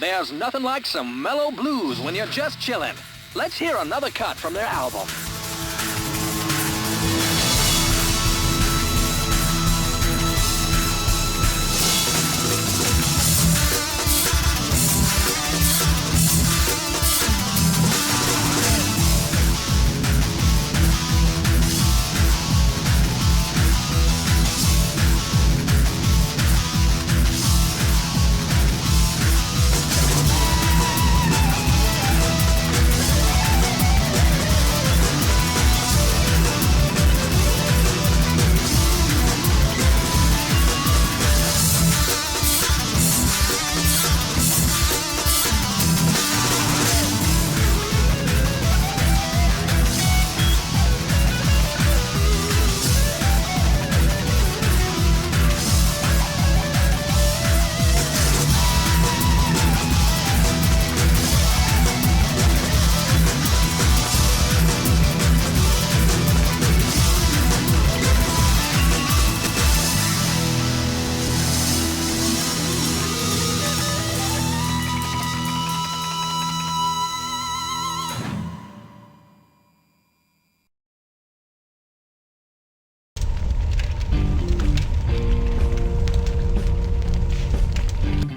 There's nothing like some mellow blues when you're just chillin'. Let's hear another cut from their album.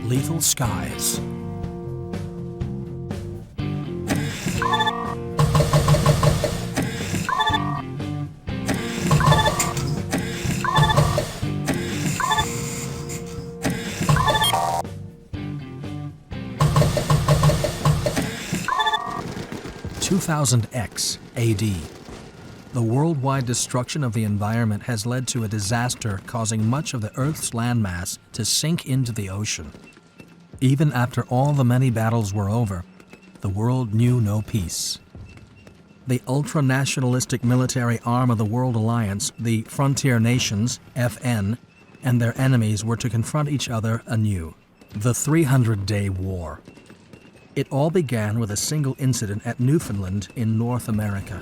Lethal Skies. (2000X AD). The worldwide destruction of the environment has led to a disaster causing much of the Earth's landmass to sink into the ocean. Even after all the many battles were over, the world knew no peace. The ultra-nationalistic military arm of the World Alliance, the Frontier Nations, FN, and their enemies were to confront each other anew. The 300-Day War. It all began with a single incident at Newfoundland in North America.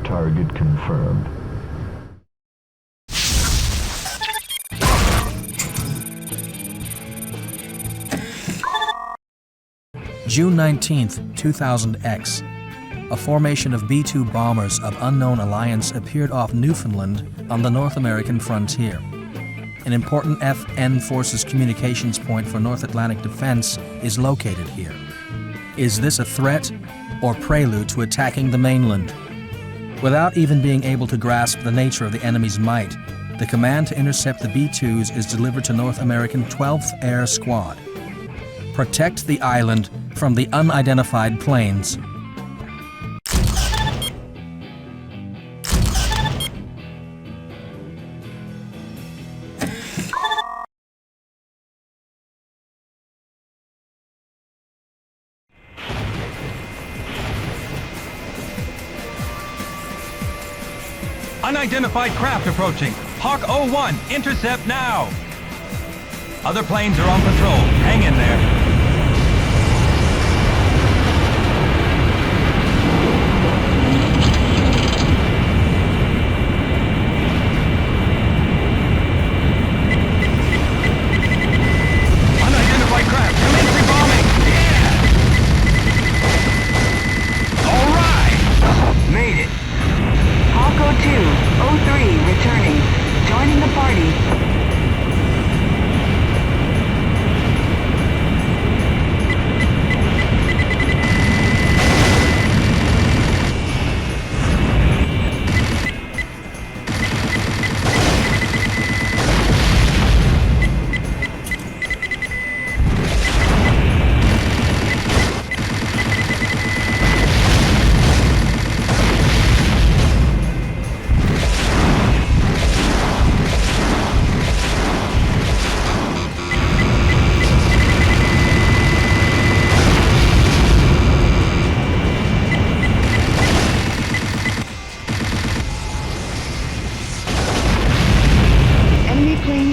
Target confirmed. June 19th, 2000X. A formation of B-2 bombers of unknown alliance appeared off Newfoundland on the North American frontier. An important FN Forces communications point for North Atlantic defense is located here. Is this a threat or prelude to attacking the mainland? Without even being able to grasp the nature of the enemy's might, the command to intercept the B-2s is delivered to North American 12th Air Squad. Protect the island from the unidentified planes. Unidentified craft approaching. Hawk 01, intercept now. Other planes are on patrol. Hang in there.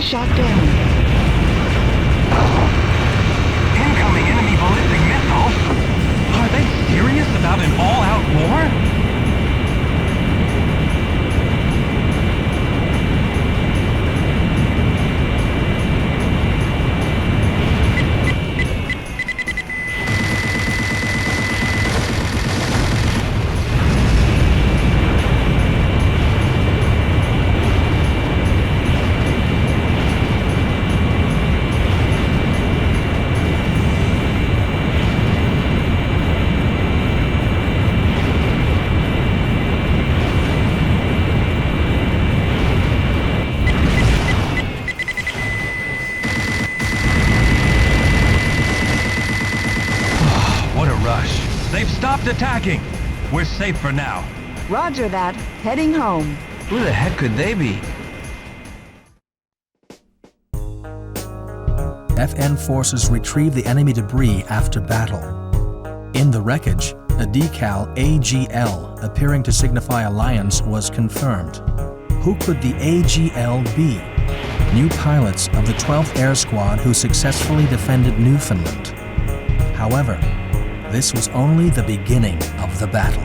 Shot down. Incoming enemy ballistic missiles? Are they serious about an all-out war? They've stopped attacking. We're safe for now. Roger that. Heading home. Who the heck could they be? FN forces retrieve the enemy debris after battle. In the wreckage, a decal AGL appearing to signify alliance was confirmed. Who could the AGL be? New pilots of the 12th Air Squad who successfully defended Newfoundland. However, this was only the beginning of the battle.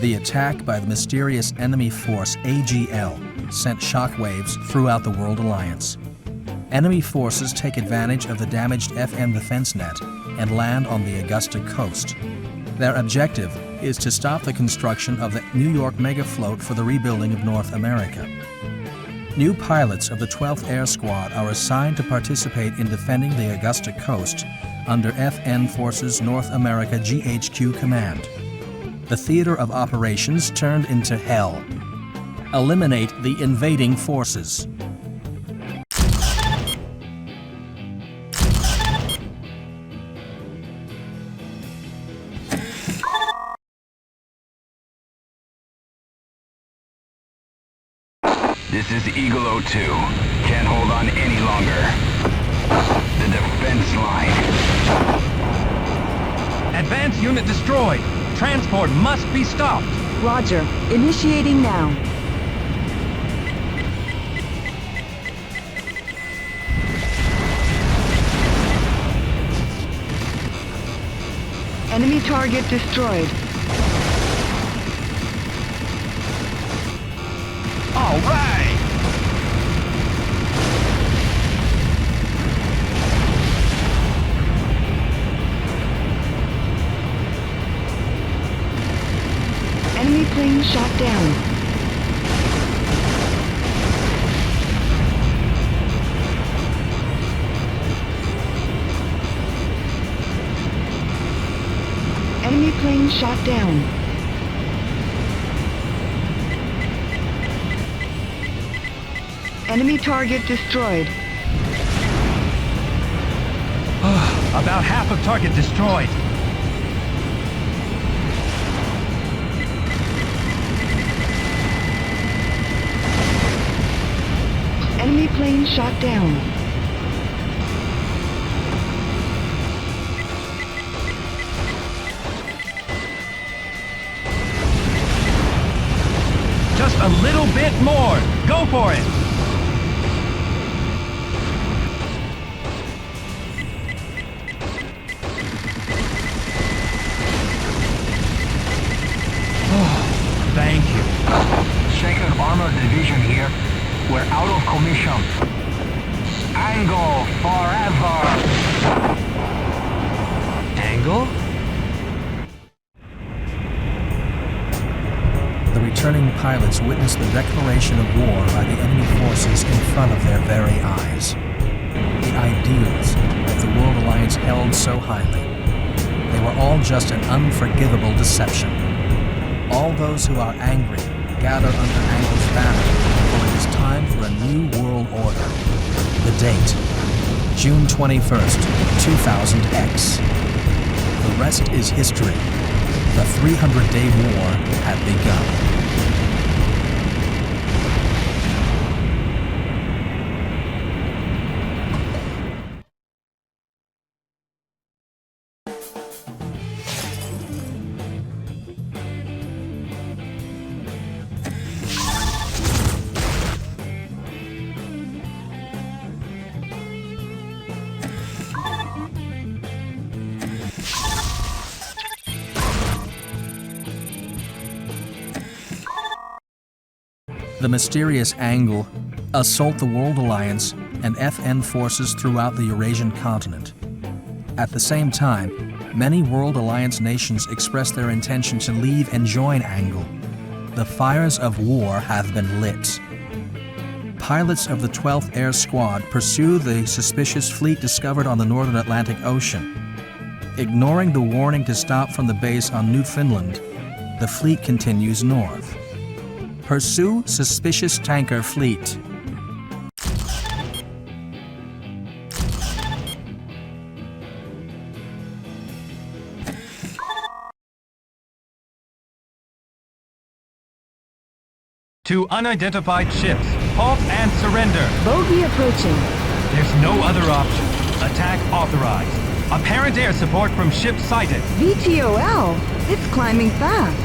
The attack by the mysterious enemy force AGL sent shockwaves throughout the World Alliance. Enemy forces take advantage of the damaged FM defense net and land on the Augusta coast. Their objective is to stop the construction of the New York mega float for the rebuilding of North America. New pilots of the 12th Air Squad are assigned to participate in defending the Augusta coast under FN Forces North America GHQ command. The theater of operations turned into hell. Eliminate the invading forces. This is Eagle 02. Can't hold on any longer. The defense line. Advanced unit destroyed. Transport must be stopped. Roger. Initiating now. Enemy target destroyed. All right. Enemy plane shot down. Enemy plane shot down. Enemy target destroyed. About half of target destroyed. Enemy plane shot down. Just a little bit more. Go for it. Thank you. Second Armored Division here. We're out of commission. Angle forever! Angle? The returning pilots witnessed the declaration of war by the enemy forces in front of their very eyes. The ideals that the World Alliance held so highly, they were all just an unforgivable deception. All those who are angry gather under Angle's banner, for it is time for a new world order. The date, June 21st, 2000X. The rest is history. The 300-day war had begun. The mysterious Angle assault the World Alliance and FN forces throughout the Eurasian continent. At the same time, many World Alliance nations express their intention to leave and join Angle. The fires of war have been lit. Pilots of the 12th Air Squad pursue the suspicious fleet discovered on the northern Atlantic Ocean. Ignoring the warning to stop from the base on Newfoundland, the fleet continues north. Pursue suspicious tanker fleet. To unidentified ships, halt and surrender. Bogey approaching. There's no other option. Attack authorized. Apparent air support from ship sighted. VTOL. It's climbing fast.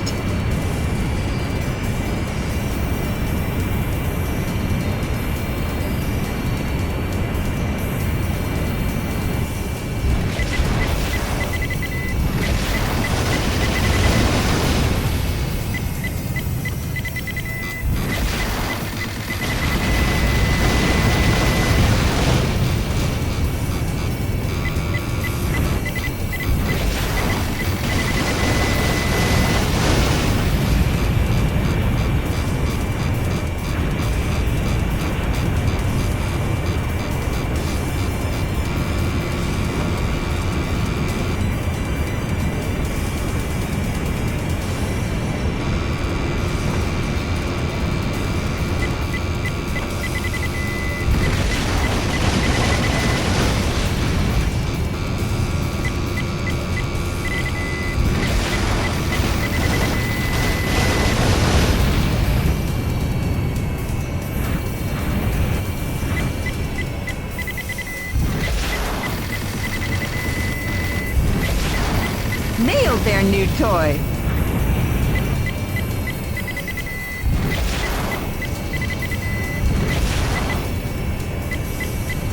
Nailed their new toy.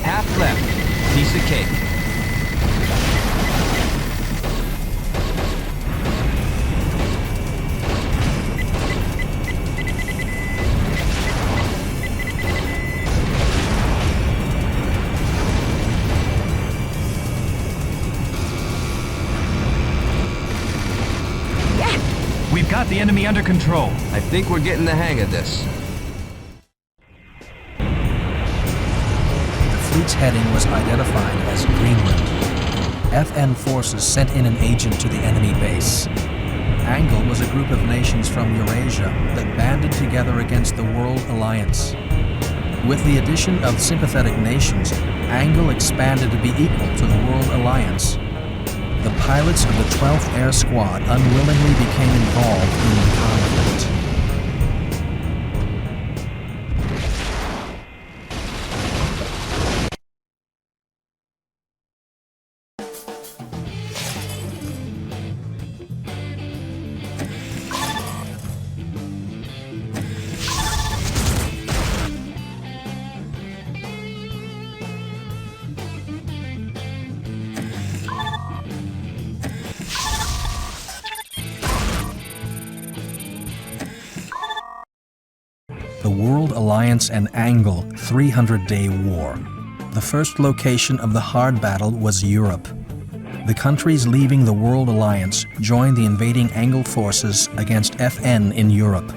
Half left. Piece of cake. We've got the enemy under control. I think we're getting the hang of this. The fleet's heading was identified as Greenland. FN forces sent in an agent to the enemy base. Angle was a group of nations from Eurasia that banded together against the World Alliance. With the addition of sympathetic nations, Angle expanded to be equal to the World Alliance. The pilots of the 12th Air Squad unwillingly became involved in the conflict. The World Alliance and Angle 300-Day War. The first location of the hard battle was Europe. The countries leaving the World Alliance joined the invading Angle forces against FN in Europe.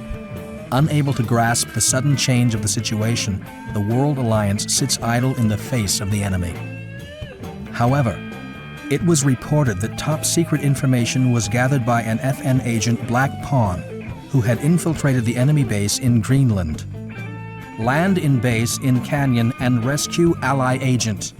Unable to grasp the sudden change of the situation, the World Alliance sits idle in the face of the enemy. However, it was reported that top-secret information was gathered by an FN agent, Black Pawn, who had infiltrated the enemy base in Greenland. Land in base in Canyon and rescue ally agent.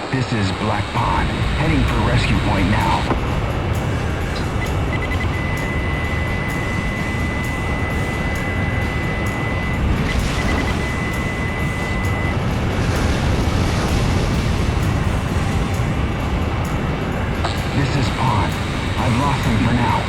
This is Black Pond, heading for rescue point now. This is Pond. I've lost him for now.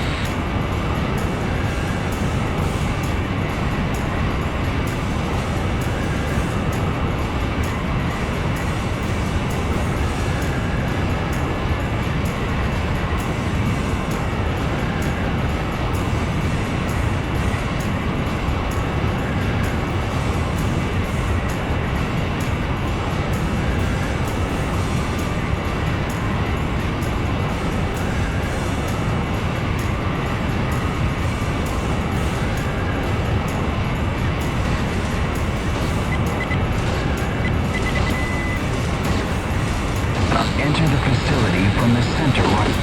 Enter the facility from the center right.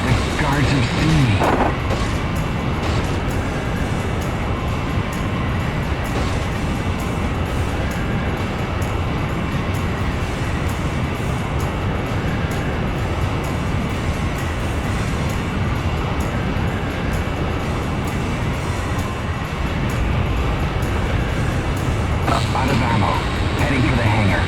The guards have seen me. Out of ammo. Heading for the hangar.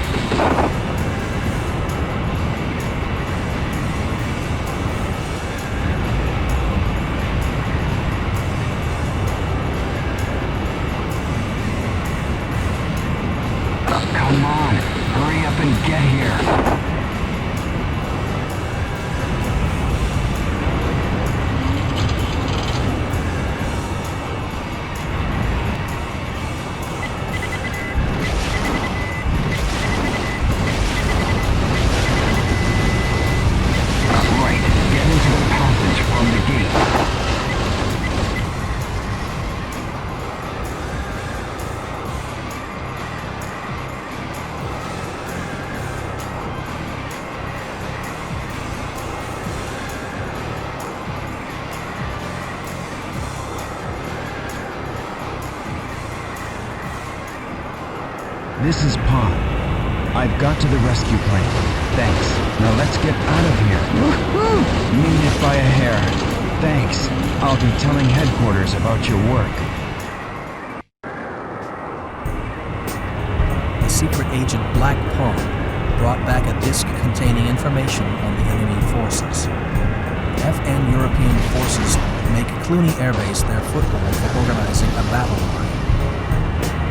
Come on, hurry up and get here. Right, get into the passage from the gate. This is Pond. I've got to the rescue plane. Thanks. Now let's get out of here. Woohoo! Made it by a hair. Thanks. I'll be telling headquarters about your work. The secret agent Black Paw brought back a disk containing information on the enemy forces. FN European forces make Cluny Air Base their foothold for organizing a battle line.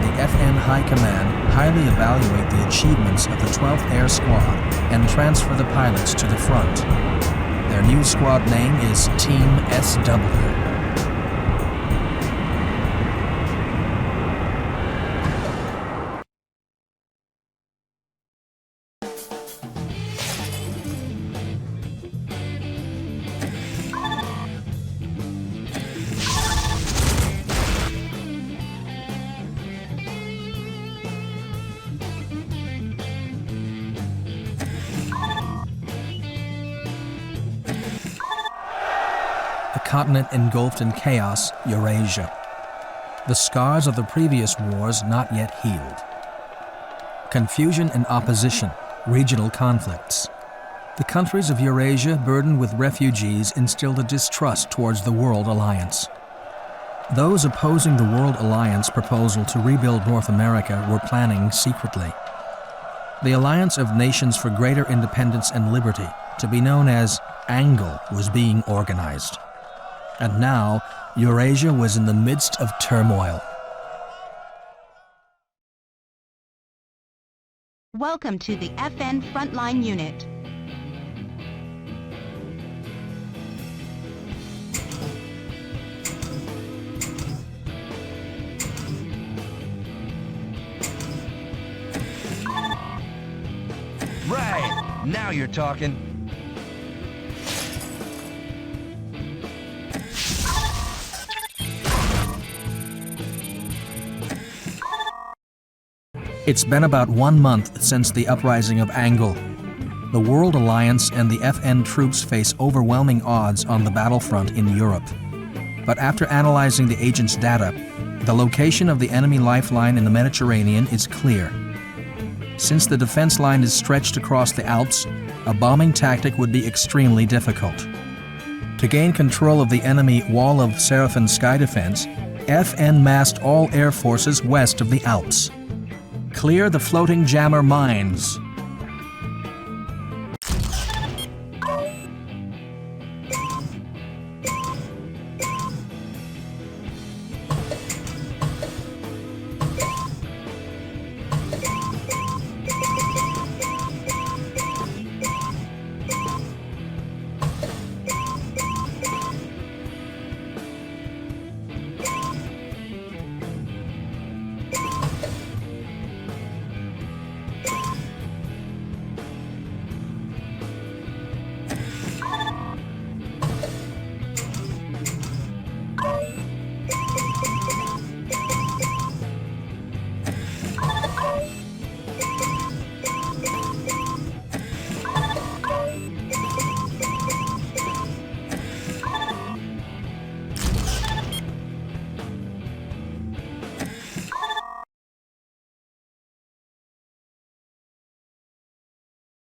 The FN High Command highly evaluate the achievements of the 12th Air Squad and transfer the pilots to the front. Their new squad name is Team SW. Continent engulfed in chaos, Eurasia. The scars of the previous wars not yet healed. Confusion and opposition, regional conflicts. The countries of Eurasia, burdened with refugees, instilled a distrust towards the World Alliance. Those opposing the World Alliance proposal to rebuild North America were planning secretly. The Alliance of Nations for Greater Independence and Liberty, to be known as ANGLE, was being organized. And now, Eurasia was in the midst of turmoil. Welcome to the FN Frontline Unit. Right! Now you're talking. It's been about 1 month since the uprising of Angle. The World Alliance and the FN troops face overwhelming odds on the battlefront in Europe. But after analyzing the agent's data, the location of the enemy lifeline in the Mediterranean is clear. Since the defense line is stretched across the Alps, a bombing tactic would be extremely difficult. To gain control of the enemy Wall of Seraphim sky defense, FN massed all air forces west of the Alps. Clear the floating jammer mines.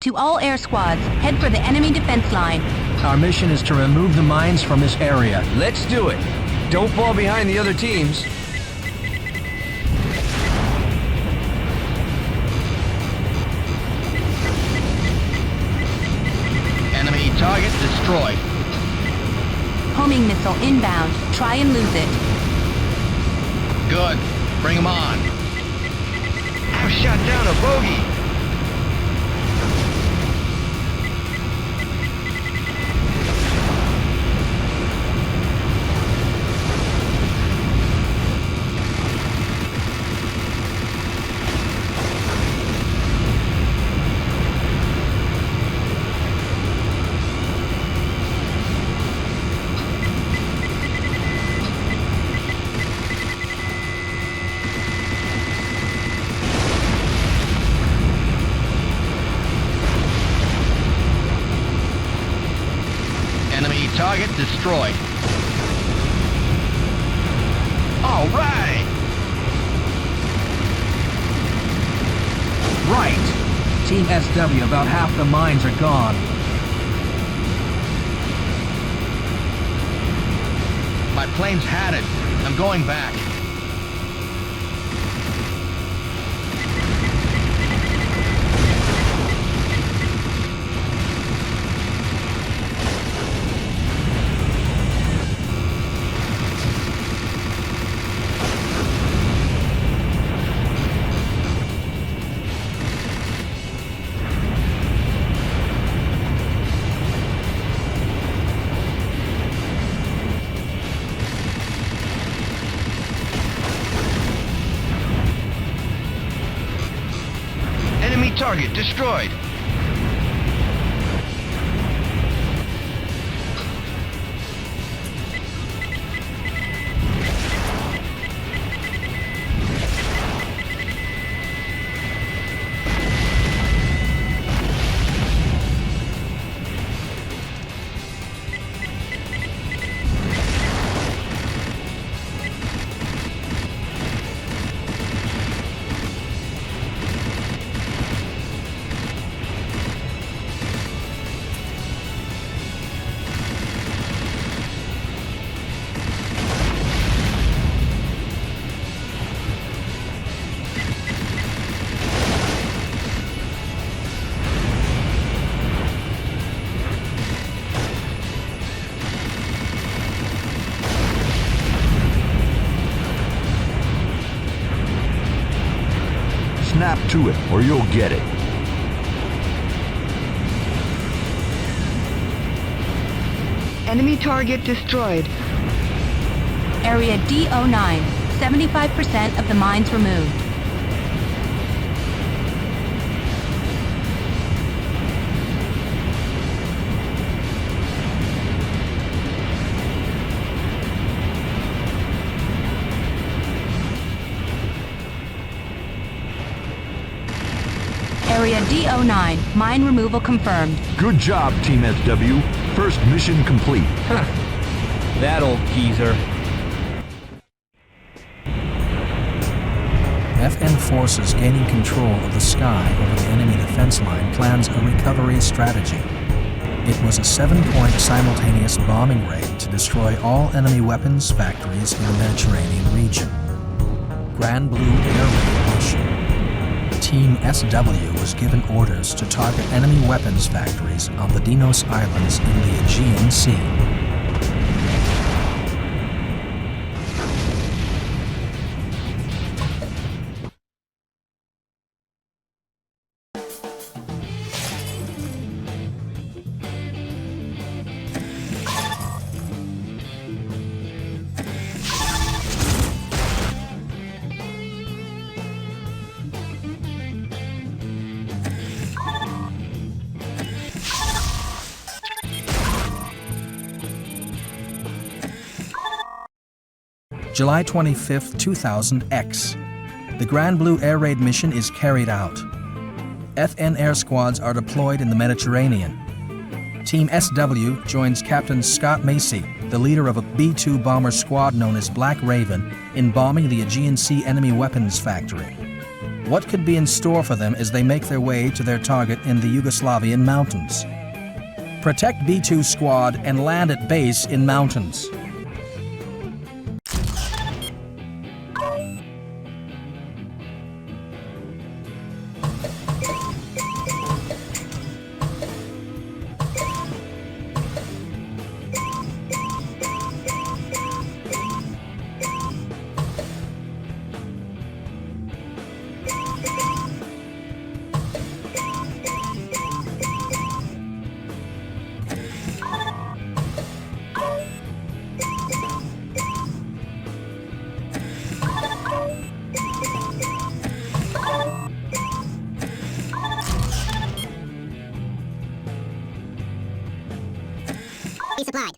To all air squads, head for the enemy defense line. Our mission is to remove the mines from this area. Let's do it. Don't fall behind the other teams. Enemy target destroyed. Homing missile inbound. Try and lose it. Good. Bring them on. I've shot down a bogey. Target destroyed. All right. Right. Team SW, about half the mines are gone. My plane's had it. I'm going back. target destroyed. Snap to it, or you'll get it. Enemy target destroyed. Area D09. 75% of the mines removed. Area D09. Mine removal confirmed. Good job, Team SW. First mission complete. That old geezer. FN forces gaining control of the sky over the enemy defense line plans a recovery strategy. It was a 7-point simultaneous bombing raid to destroy all enemy weapons factories in the Mediterranean region. Gran Blue Air Raid mission. Team SW was given orders to target enemy weapons factories on the Dinos Islands in the Aegean Sea. July 25, 2000X. The Gran Blue Air Raid mission is carried out. FN air squads are deployed in the Mediterranean. Team SW joins Captain Scott Macy, the leader of a B-2 bomber squad known as Black Raven, in bombing the Aegean Sea enemy weapons factory. What could be in store for them as they make their way to their target in the Yugoslavian mountains? Protect B-2 squad and land at base in mountains. Supplied.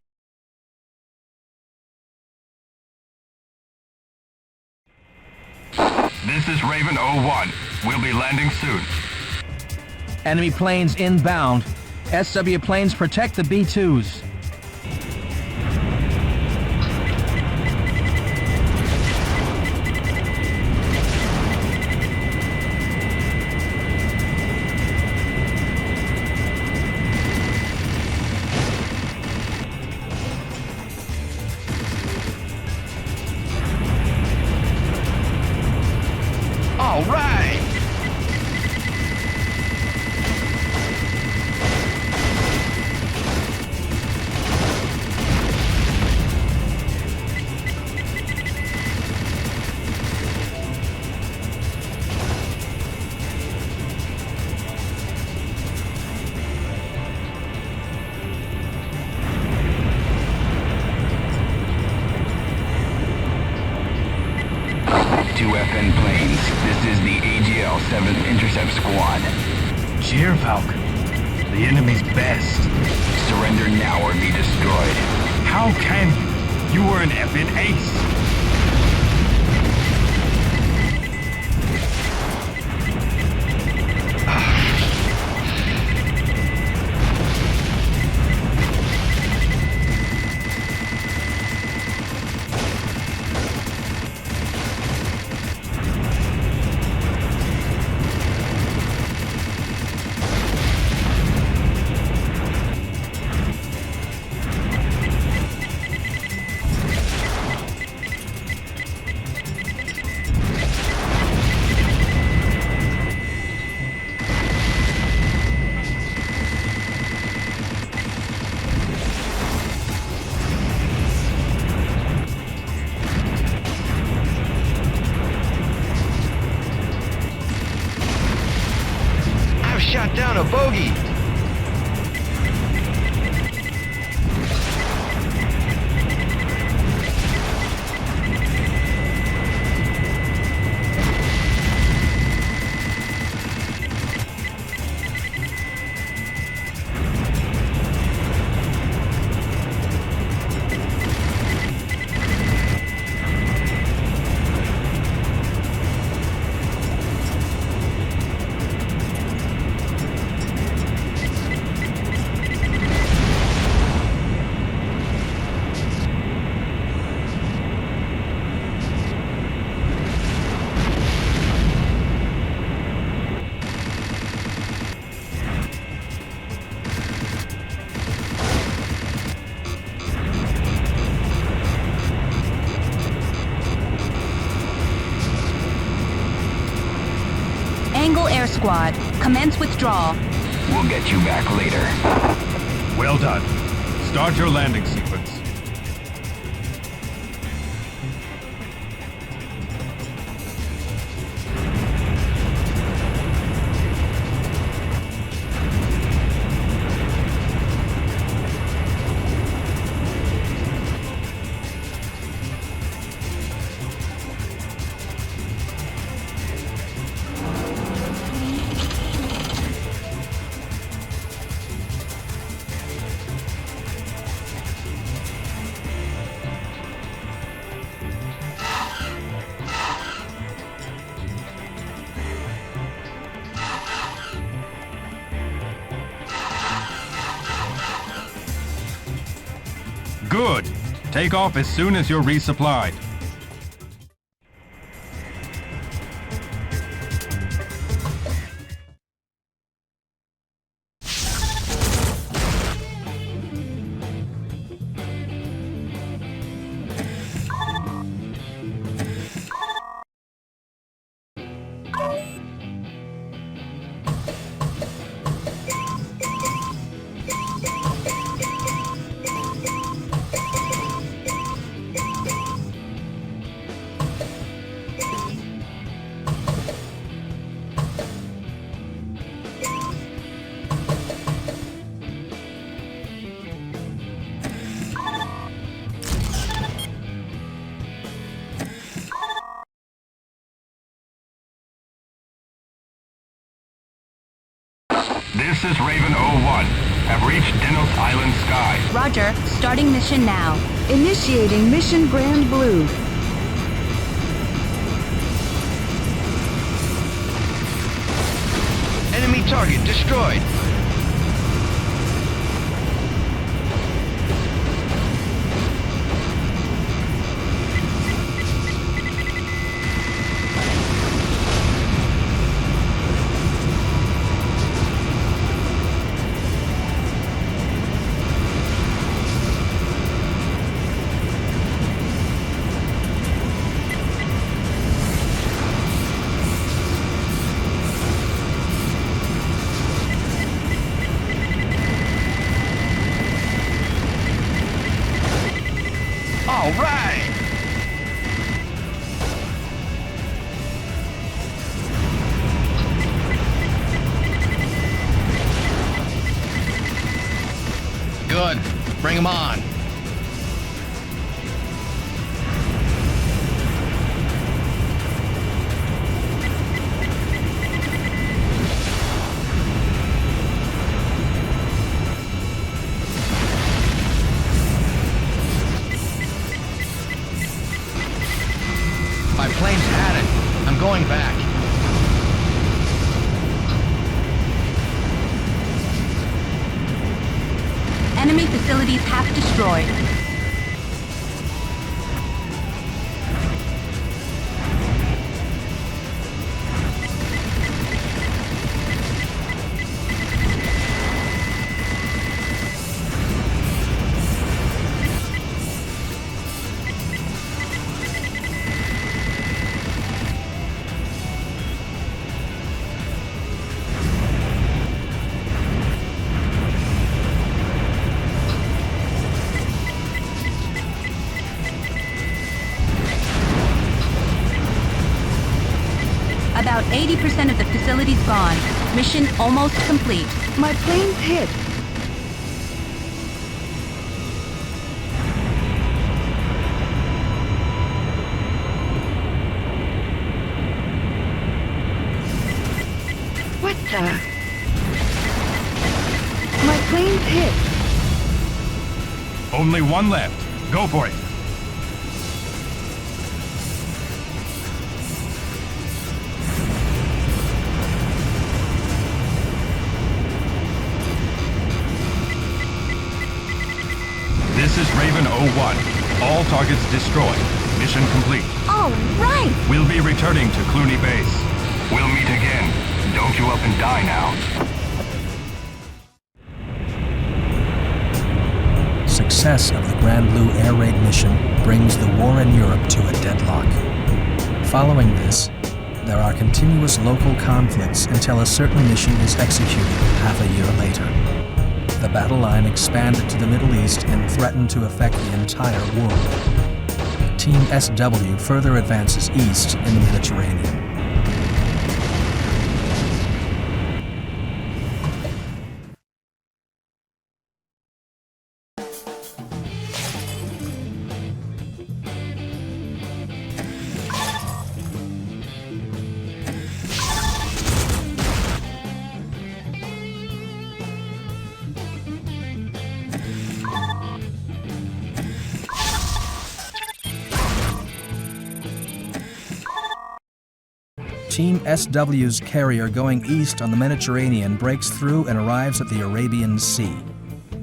This is Raven 01. We'll be landing soon. Enemy planes inbound. SW planes protect the B-2s. All right! B2 FN planes. This is the AGL 7th Intercept Squad. Cheervalk, the enemy's best. Surrender now or be destroyed. How can you? You were an effing ace. Shot down a bogey! Angle Air Squad, commence withdrawal. We'll get you back later. Well done. Start your landing sequence. Good. Take off as soon as you're resupplied. This is Raven 01. Have reached Denos Island sky. Roger, starting mission now. Initiating Mission Grand Blue. Enemy target destroyed. All right! Good. Bring him on. My plane's had it. I'm going back. Enemy facilities half destroyed. About 80% of the facility's gone. Mission almost complete. My plane's hit. What the? My plane's hit. Only one left. Go for it. This is Raven 01. All targets destroyed. Mission complete. All right! We'll be returning to Clooney Base. We'll meet again. Don't you up and die now. Success of the Grand Blue air raid mission brings the war in Europe to a deadlock. Following this, there are continuous local conflicts until a certain mission is executed half a year later. The battle line expanded to the Middle East and threatened to affect the entire world. Team SW further advances east in the Mediterranean. Team SW's carrier going east on the Mediterranean breaks through and arrives at the Arabian Sea.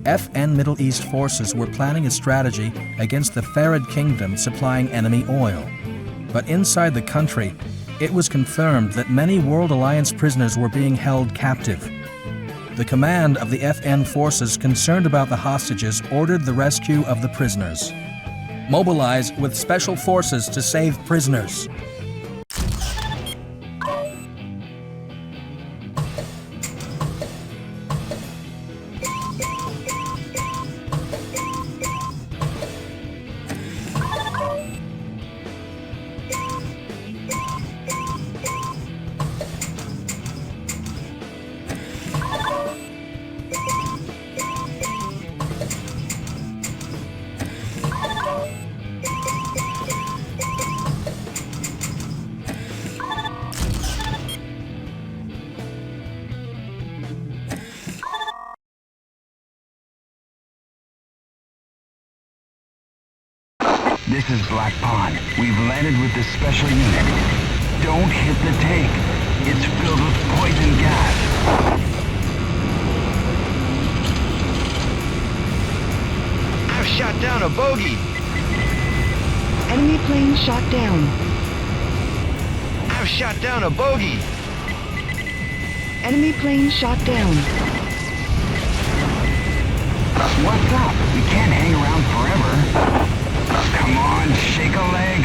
FN Middle East forces were planning a strategy against the Farid Kingdom supplying enemy oil. But inside the country, it was confirmed that many World Alliance prisoners were being held captive. The command of the FN forces concerned about the hostages ordered the rescue of the prisoners. Mobilize with special forces to save prisoners. This is Black Pond. We've landed with the special unit. Don't hit the tank. It's filled with poison gas. I've shot down a bogey. Enemy plane shot down. I've shot down a bogey. Enemy plane shot down. What's up? We can't hang around forever. Come on, shake a leg.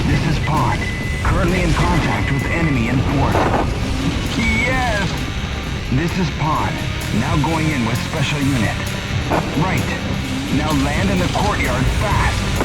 This is Pond. Currently in contact with enemy in port. Yes! This is Pond. Now going in with special unit. Right. Now land in the courtyard fast.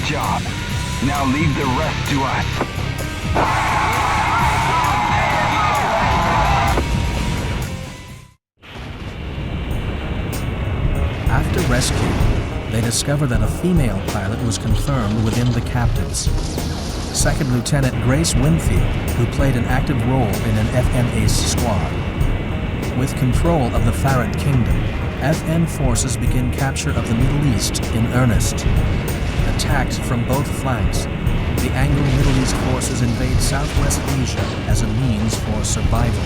job. Now leave the rest to us. After rescue, they discover that a female pilot was confirmed within the captives. Second Lieutenant Grace Winfield, who played an active role in an FN Ace squad. With control of the Farad Kingdom, FN forces begin capture of the Middle East in earnest. Attacked from both flanks, the Anglo-Middle East forces invade Southwest Asia as a means for survival.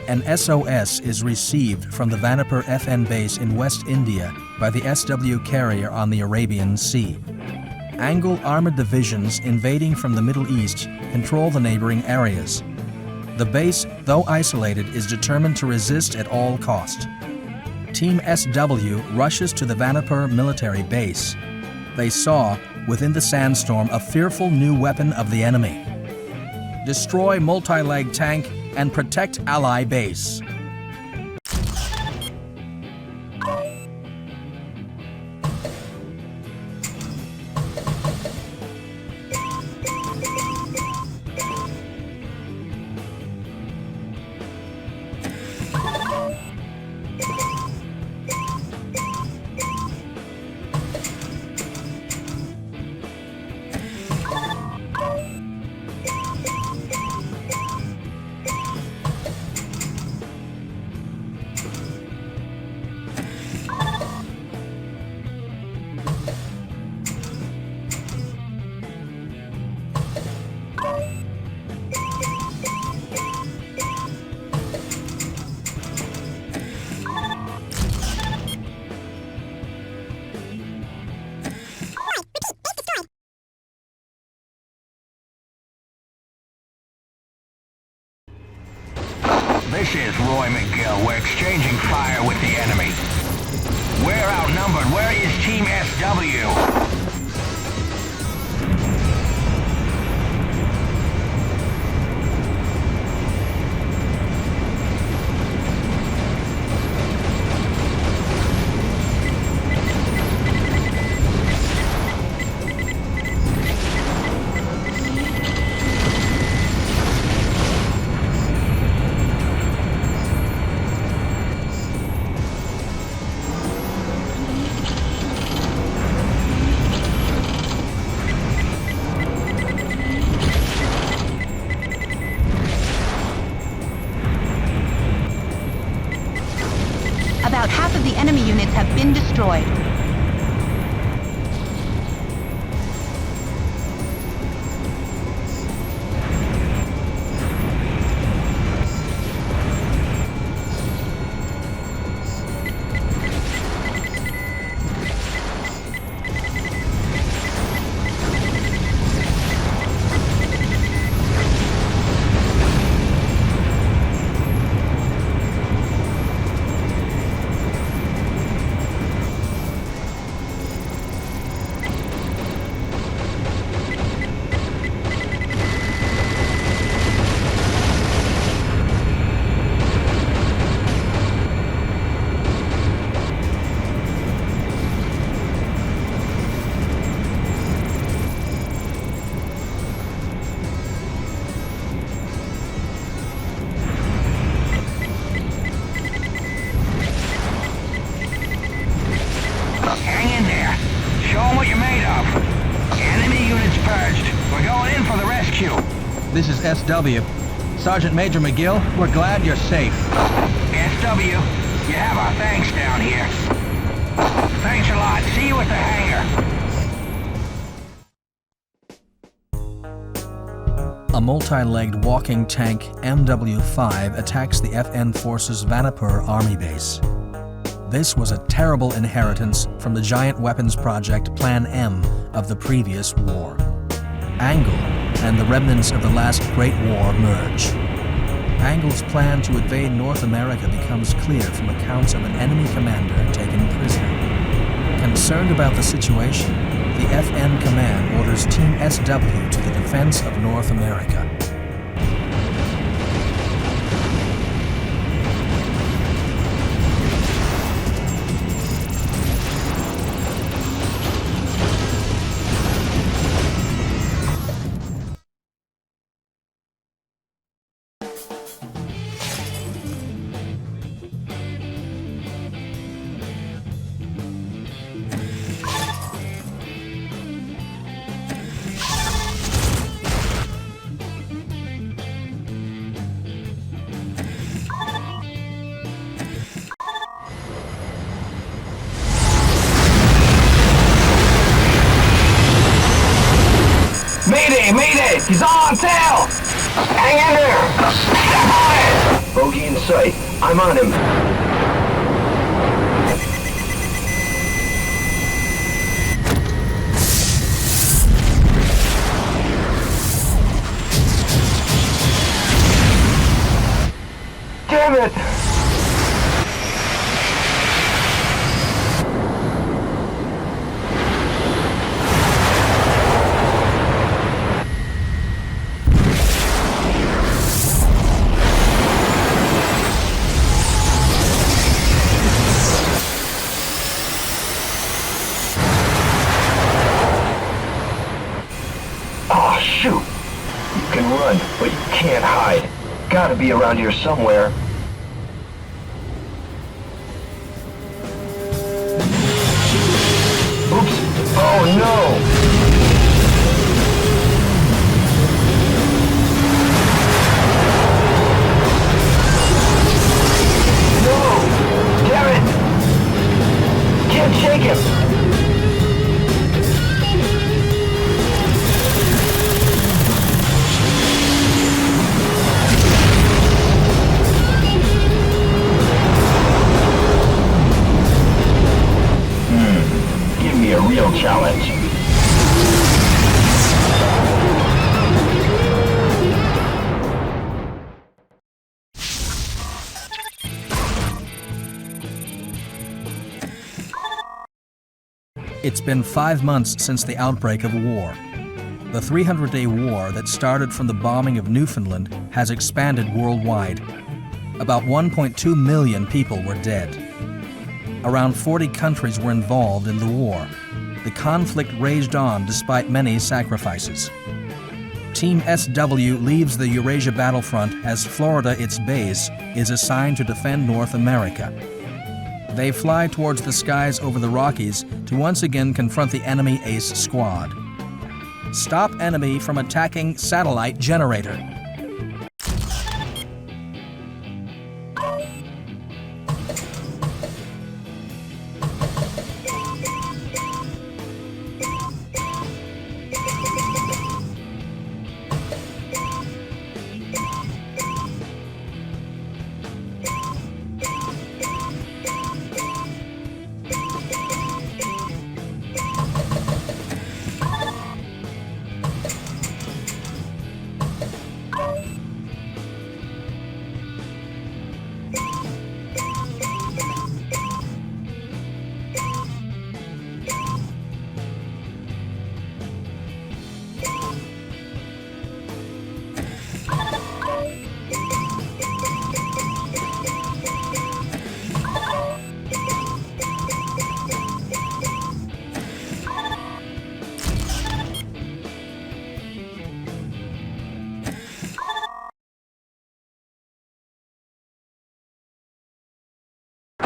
An SOS is received from the Vanipur FN base in West India by the SW carrier on the Arabian Sea. Anglo armored divisions invading from the Middle East control the neighboring areas. The base, though isolated, is determined to resist at all cost. Team SW rushes to the Vanipur military base. They saw, within the sandstorm, a fearful new weapon of the enemy. Destroy multi-leg tank and protect ally base. This is Roy McGill. We're exchanging fire with the enemy. We're outnumbered. Where is Team SW? About half of the enemy units have been destroyed. This is SW. Sergeant Major McGill, we're glad you're safe. SW, you have our thanks down here. Thanks a lot. See you at the hangar. A multi-legged walking tank MW5 attacks the FN forces' Vanipur army base. This was a terrible inheritance from the giant weapons project Plan M of the previous war. Angle and the remnants of the last Great War merge. Angle's plan to invade North America becomes clear from accounts of an enemy commander taken prisoner. Concerned about the situation, the FN command orders Team SW to the defense of North America. Mayday! He's on tail! Hang in there! Step on it! Bogey in sight. I'm on him. Damn it! Shoot! You can run, but you can't hide. Gotta be around here somewhere. Oops! Oh no! No! Damn it! Can't shake him! A real challenge. It's been 5 months since the outbreak of war. The 300-day war that started from the bombing of Newfoundland has expanded worldwide. About 1.2 million people were dead. Around 40 countries were involved in the war. The conflict raged on despite many sacrifices. Team SW leaves the Eurasia battlefront as Florida, its base, is assigned to defend North America. They fly towards the skies over the Rockies to once again confront the enemy ace squad. Stop enemy from attacking satellite generator.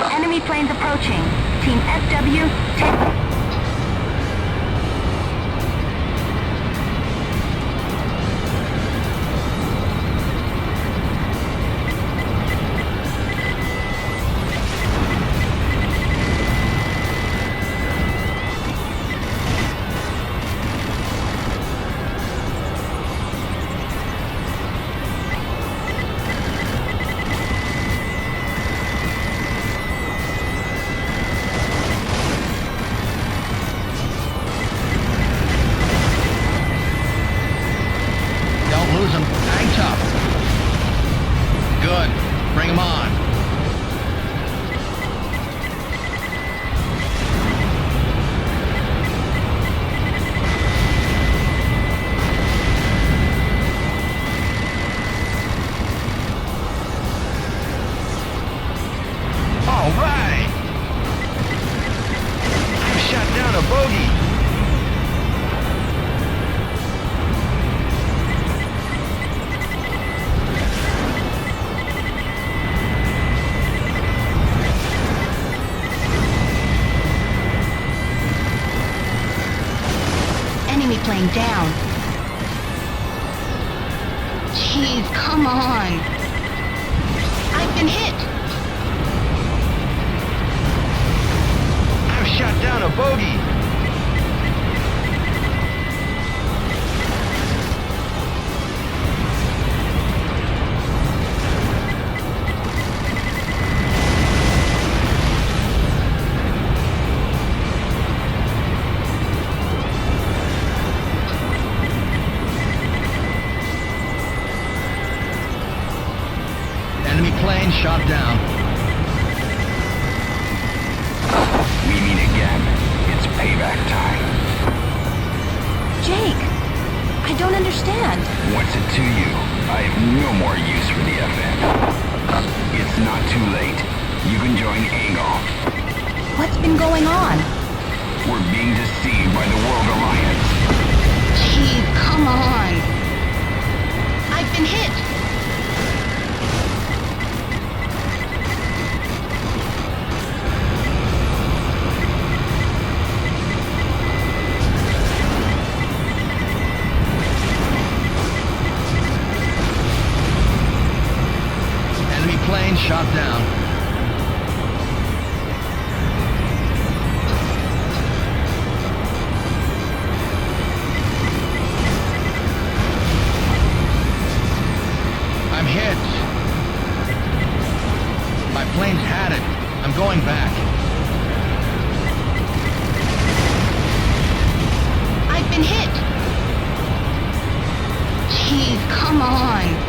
Enemy planes approaching. Team SW, take... plane down. Jeez, come on. I've been hit. I've shot down a bogey. Enemy plane shot down. We meet again. It's payback time. Jake, I don't understand. What's it to you? I have no more use for the FN. It's not too late. You can join Angle. What's been going on? We're being deceived by the World Alliance. Jeez, come on. I've been hit. Enemy plane shot down. I'm hit. My plane's had it. I'm going back. I've been hit. Jeez, come on.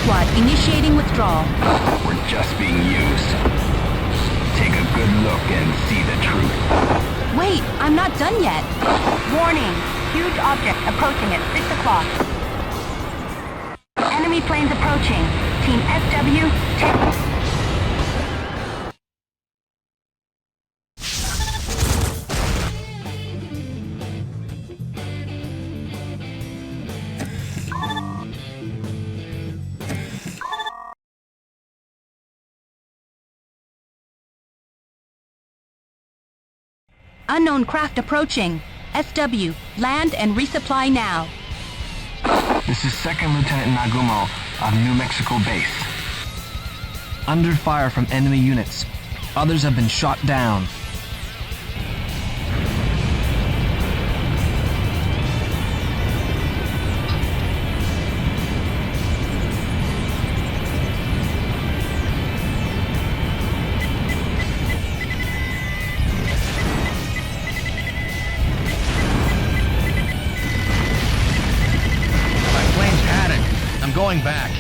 Squad initiating withdrawal. We're just being used. Take a good look and see the truth. Wait, I'm not done yet. Warning, huge object approaching at 6 o'clock. Enemy planes approaching. Team SW, take... Unknown craft approaching. SW, land and resupply now. This is 2nd Lieutenant Nagumo of New Mexico Base. Under fire from enemy units. Others have been shot down. Going back.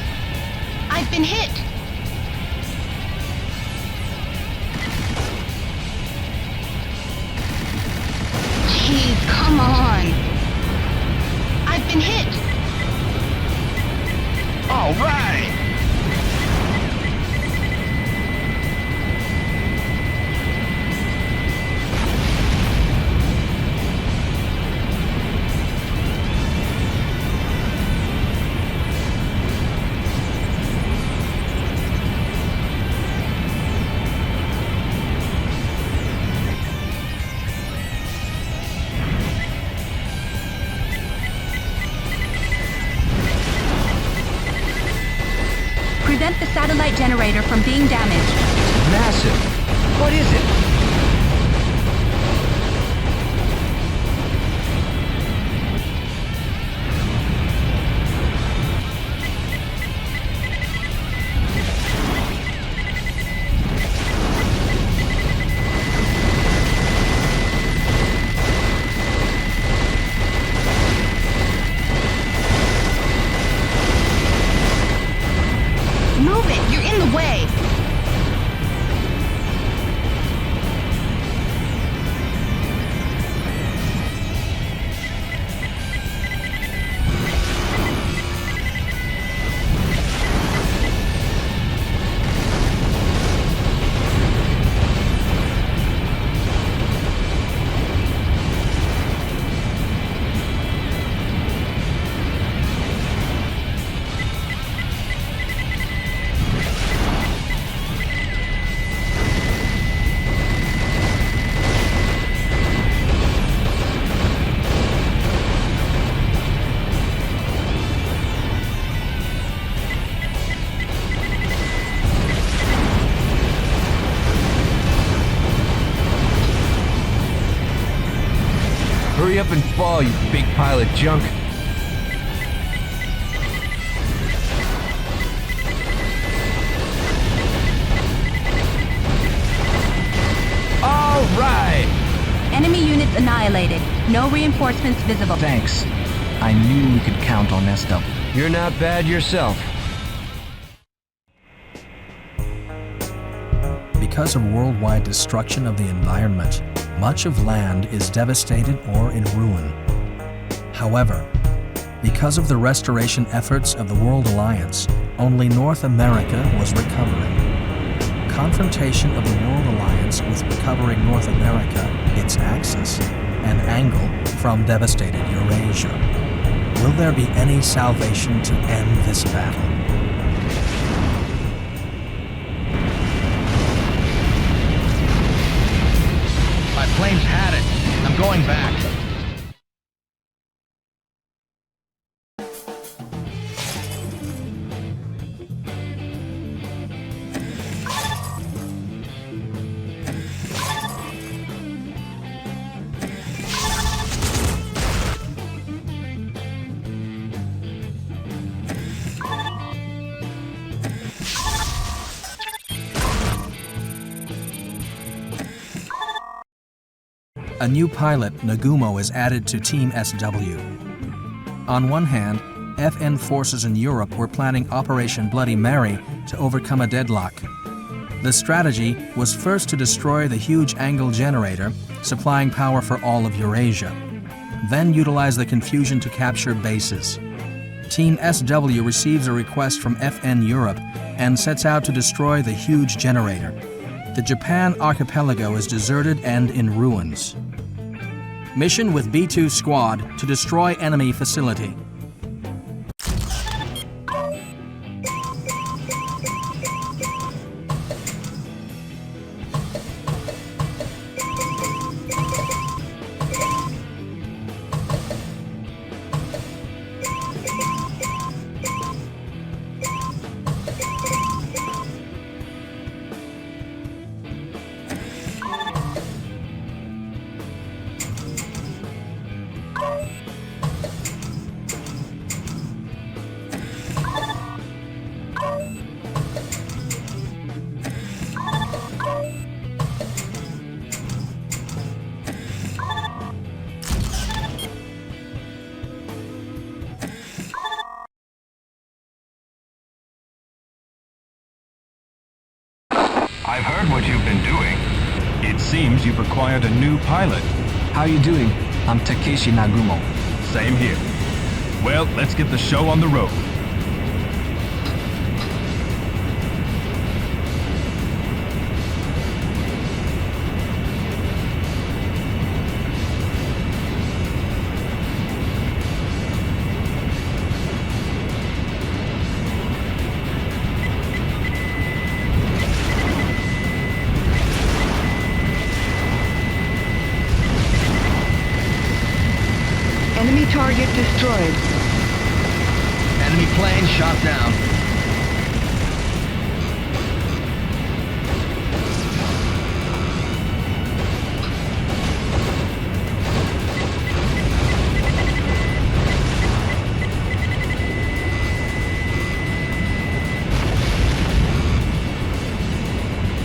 I've been hit. Jeez, come on. I've been hit. All right. Prevent the satellite generator from being damaged. Massive. What is it? ball, you big pile of junk. All right! Enemy units annihilated. No reinforcements visible. Thanks. I knew we could count on SW. You're not bad yourself. Because of worldwide destruction of the environment, much of land is devastated or in ruin. However, because of the restoration efforts of the World Alliance, only North America was recovering. Confrontation of the World Alliance with recovering North America, its axis, and angle from devastated Eurasia. Will there be any salvation to end this battle? My plane's had it. I'm going back. A new pilot, Nagumo, is added to Team SW. On one hand, FN forces in Europe were planning Operation Bloody Mary to overcome a deadlock. The strategy was first to destroy the huge angle generator, supplying power for all of Eurasia, then utilize the confusion to capture bases. Team SW receives a request from FN Europe and sets out to destroy the huge generator. The Japan archipelago is deserted and in ruins. Mission with B-2 Squad to destroy enemy facility. I've heard what you've been doing. It seems you've acquired a new pilot. How you doing? I'm Takeshi Nagumo. Same here. Well, let's get the show on the road. Enemy target destroyed. Enemy plane shot down.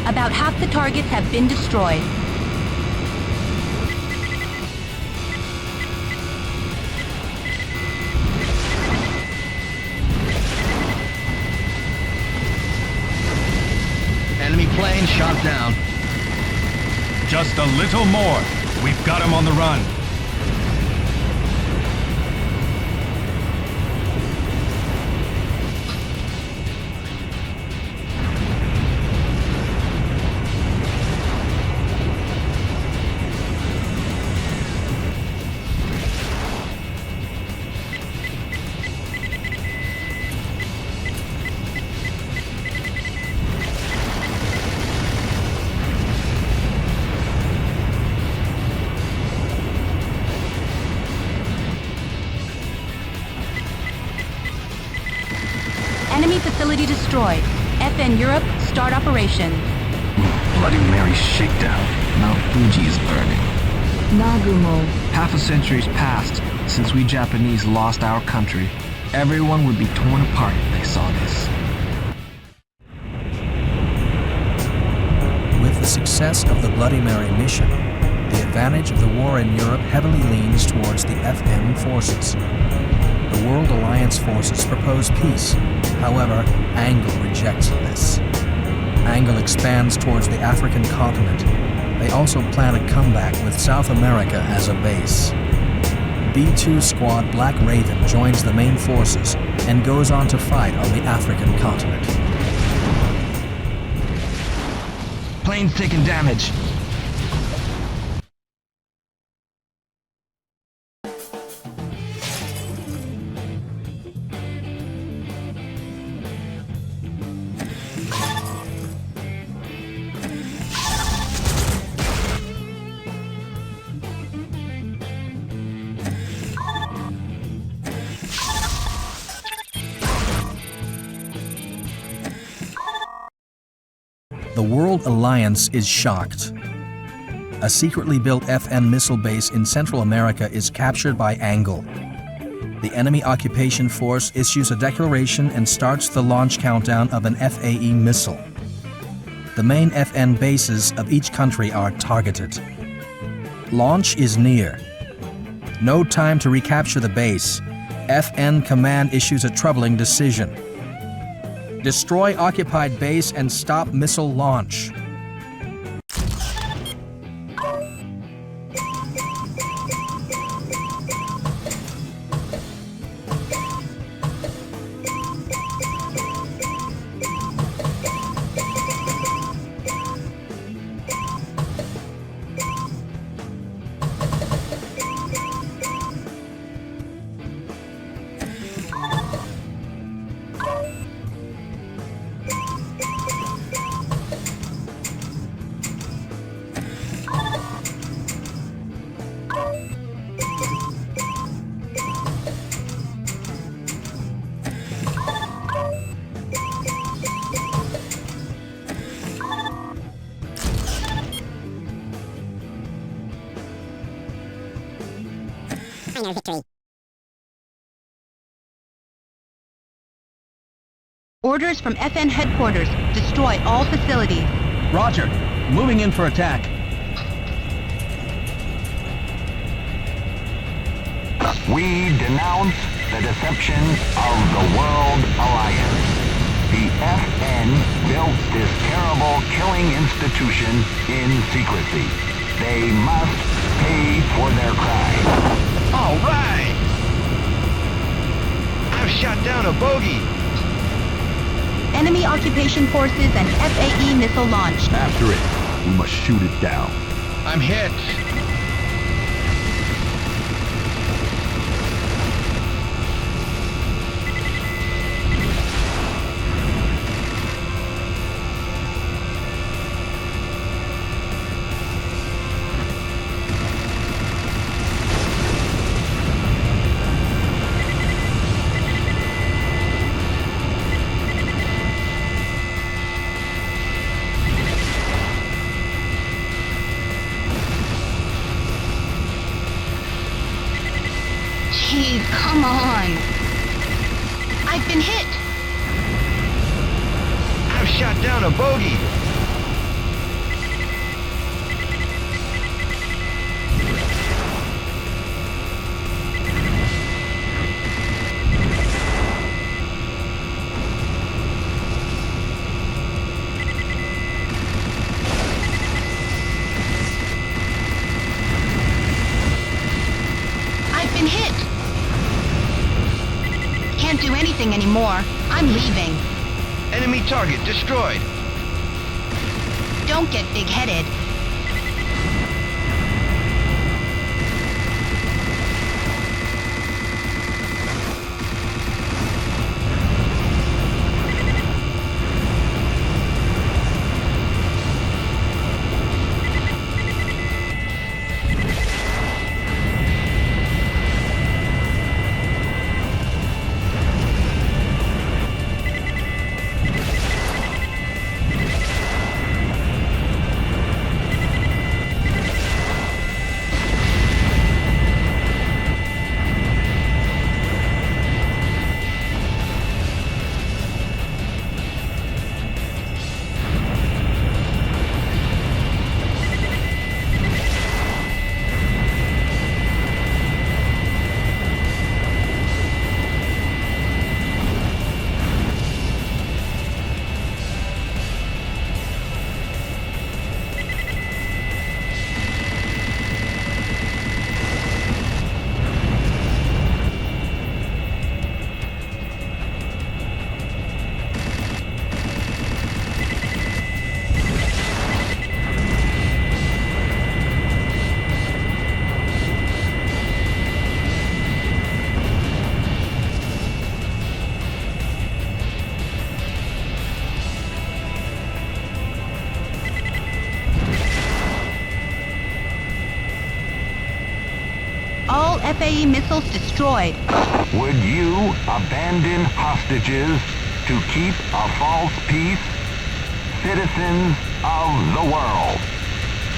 About half the targets have been destroyed. Enemy plane shot down. Just a little more. We've got him on the run. Enemy facility destroyed. FN Europe, start operation. Bloody Mary shakedown. Mount Fuji is burning. Nagumo. Half a century's passed since we Japanese lost our country. Everyone would be torn apart if they saw this. With the success of the Bloody Mary mission, the advantage of the war in Europe heavily leans towards the FN forces. The World Alliance forces propose peace. However, Angle rejects this. Angle expands towards the African continent. They also plan a comeback with South America as a base. B-2 Squad Black Raven joins the main forces and goes on to fight on the African continent. Plane's taking damage. The World Alliance is shocked. A secretly built FN missile base in Central America is captured by Angle. The enemy occupation force issues a declaration and starts the launch countdown of an FAE missile. The main FN bases of each country are targeted. Launch is near. No time to recapture the base. FN Command issues a troubling decision. Destroy occupied base and stop missile launch. Final victory. Orders from FN headquarters. Destroy all facilities. Roger. Moving in for attack. We denounce the deception of the World Alliance. The FN built this terrible killing institution in secrecy. They must pay for their crime. All right! I've shot down a bogey. Enemy occupation forces and FAE missile launch. After it, we must shoot it down. I'm hit. Jeez, come on. I've been hit. I've shot down a bogey. I've been hit. Can't do anything anymore. I'm leaving. Enemy target destroyed. Don't get big-headed. FAE missiles destroyed. Would you abandon hostages to keep a false peace? Citizens of the world,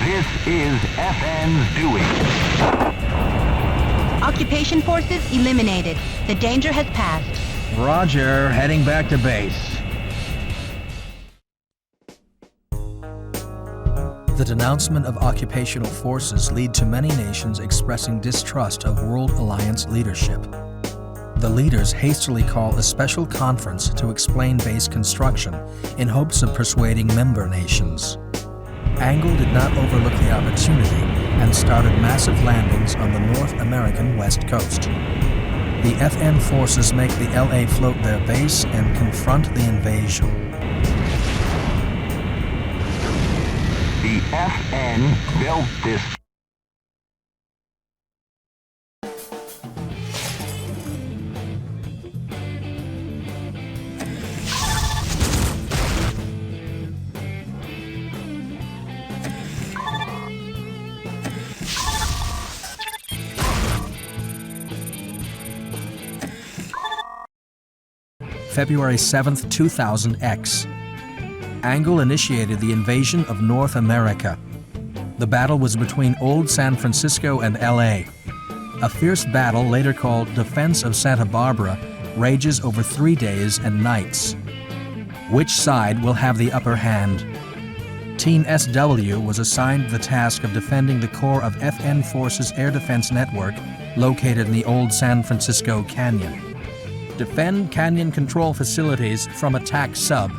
this is FN's doing. Occupation forces eliminated. The danger has passed. Roger, heading back to base. The denouncement of occupational forces lead to many nations expressing distrust of World Alliance leadership. The leaders hastily call a special conference to explain base construction in hopes of persuading member nations. Angle did not overlook the opportunity and started massive landings on the North American west coast. The FN forces make the LA float their base and confront the invasion. The FN built this. February 7th, 2000X. Angle initiated the invasion of North America. The battle was between Old San Francisco and LA. A fierce battle, later called Defense of Santa Barbara, rages over 3 days and nights. Which side will have the upper hand? Team SW was assigned the task of defending the core of FN Forces Air Defense Network located in the Old San Francisco Canyon. Defend canyon control facilities from attack sub.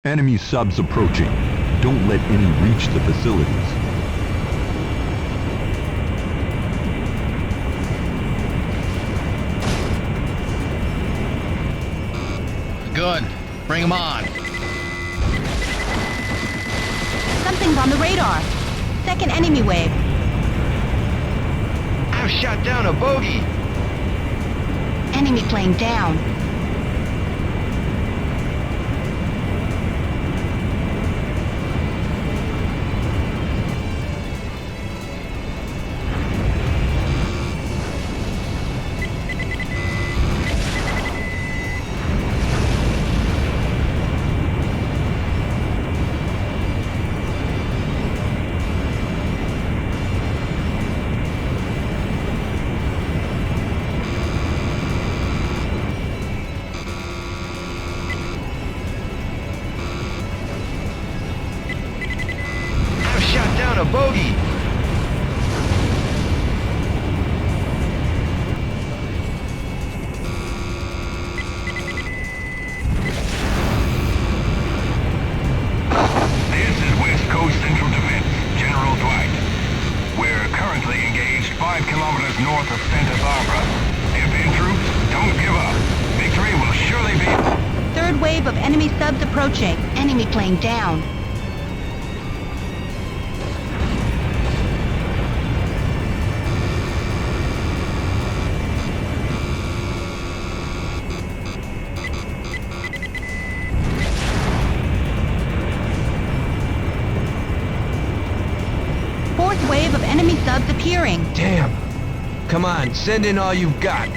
Enemy subs approaching. Don't let any reach the facilities. Good. Bring them on. Something's on the radar. Second enemy wave. I've shot down a bogey. Enemy plane down. A bogey. This is West Coast Central Defense, General Dwight. We're currently engaged 5 kilometers north of Santa Barbara. FN troops, don't give up. Victory will surely be... Third wave of enemy subs approaching. Enemy plane down. Wave of enemy subs appearing. Damn. Come on, send in all you've got.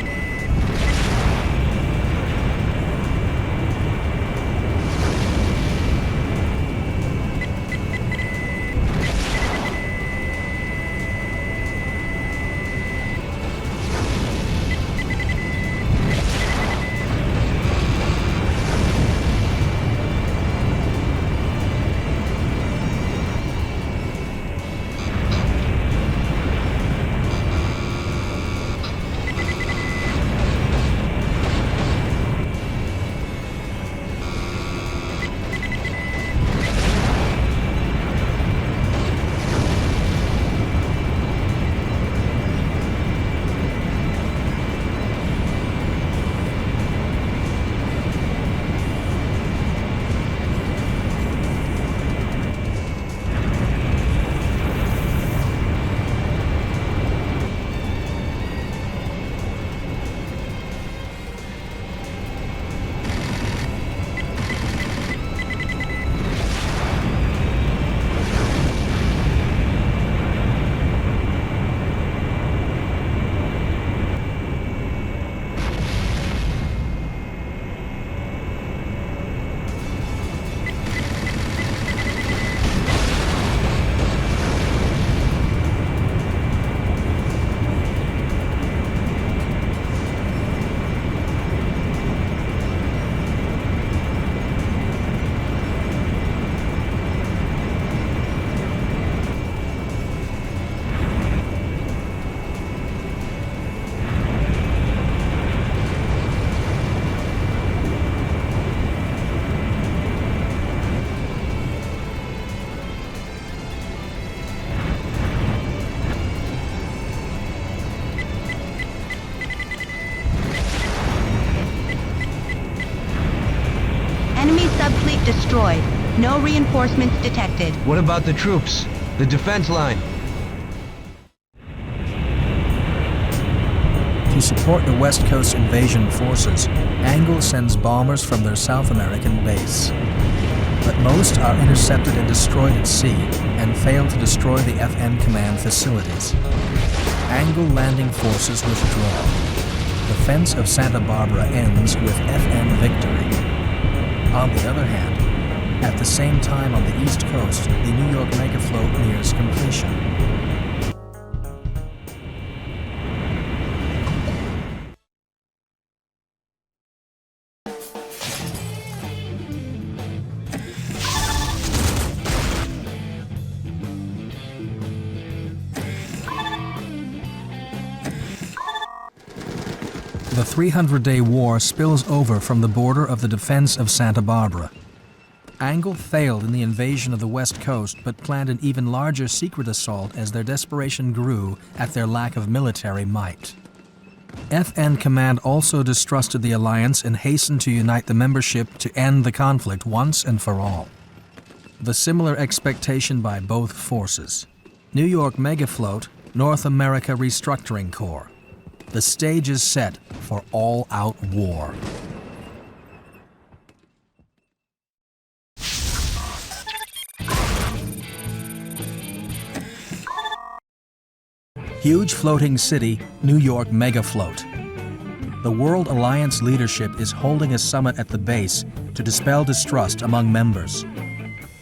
fleet destroyed. No reinforcements detected. What about the troops? The defense line? To support the West Coast invasion forces, Angle sends bombers from their South American base. But most are intercepted and destroyed at sea and fail to destroy the FN command facilities. Angle landing forces withdraw. Defense of Santa Barbara ends with FN victory. On the other hand, at the same time on the East Coast, the New York megafloat nears completion. The 300-day war spills over from the border of the defense of Santa Barbara. Angle failed in the invasion of the West Coast, but planned an even larger secret assault as their desperation grew at their lack of military might. FN Command also distrusted the alliance and hastened to unite the membership to end the conflict once and for all. The similar expectation by both forces. New York Megafloat, North America Restructuring Corps. The stage is set for all-out war. Huge floating city, New York Megafloat. The World Alliance leadership is holding a summit at the base to dispel distrust among members.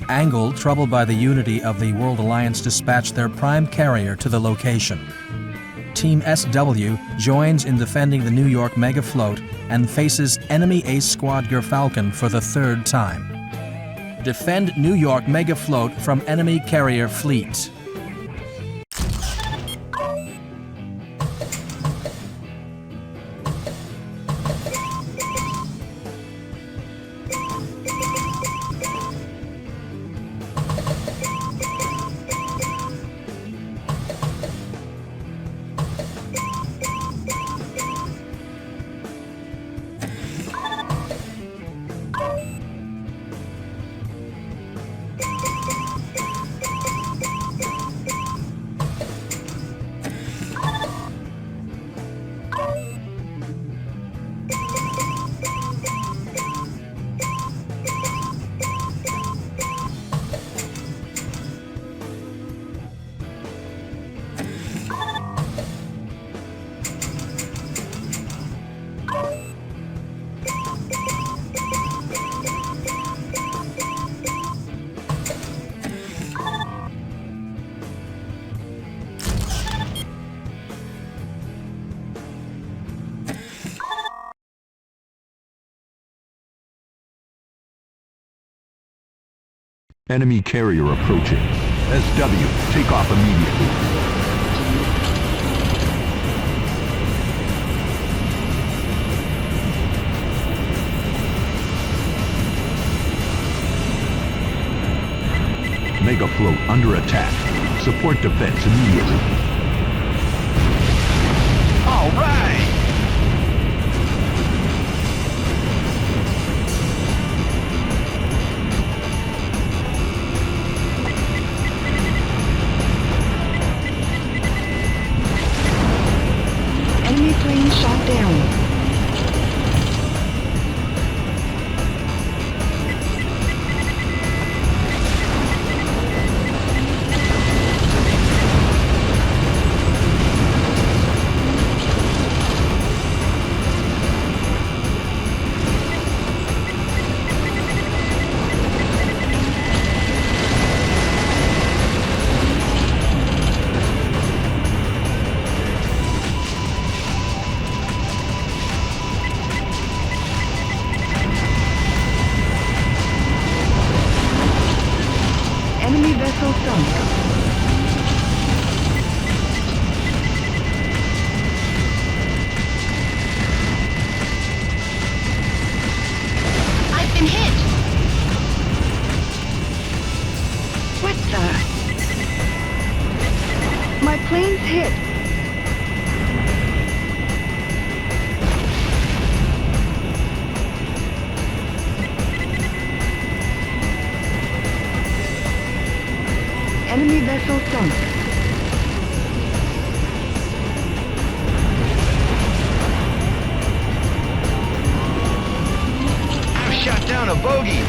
Angle, troubled by the unity of the World Alliance, dispatched their prime carrier to the location. Team SW joins in defending the New York Megafloat and faces enemy Ace Squad Gerfalcon for the third time. Defend New York Megafloat from enemy carrier fleet. Enemy carrier approaching. SW, take off immediately. Megafloat under attack. Support defense immediately. All right! Enemy plane shot down. Enemy vessel sunk. I've been hit! What the? My plane's hit. Enemy vessel sunk. I've shot down a bogey.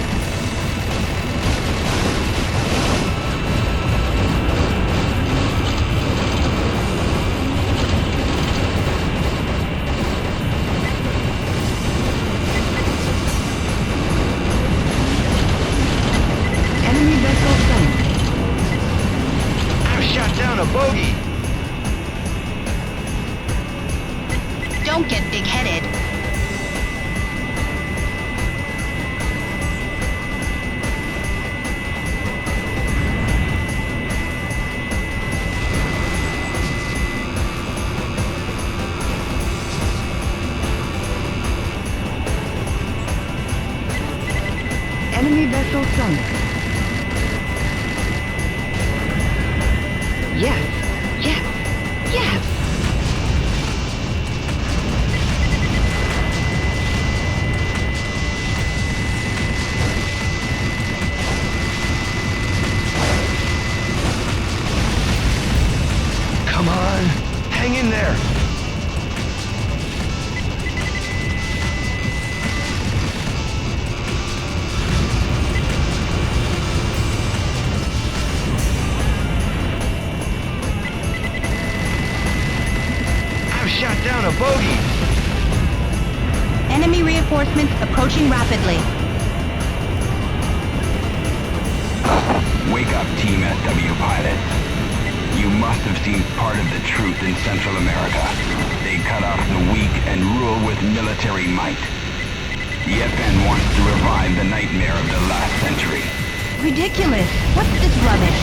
Enemy vessel sunk. I've shot down a bogey. Don't get big-headed. Enemy vessel sunk. Yes, yes, yes! Come on, hang in there. I've shot down a bogey. Enemy reinforcements approaching rapidly. Wake up, Team SW pilots. You must have seen part of the truth in Central America. They cut off the weak and rule with military might. The FN wants to revive the nightmare of the last century. Ridiculous. What's this rubbish?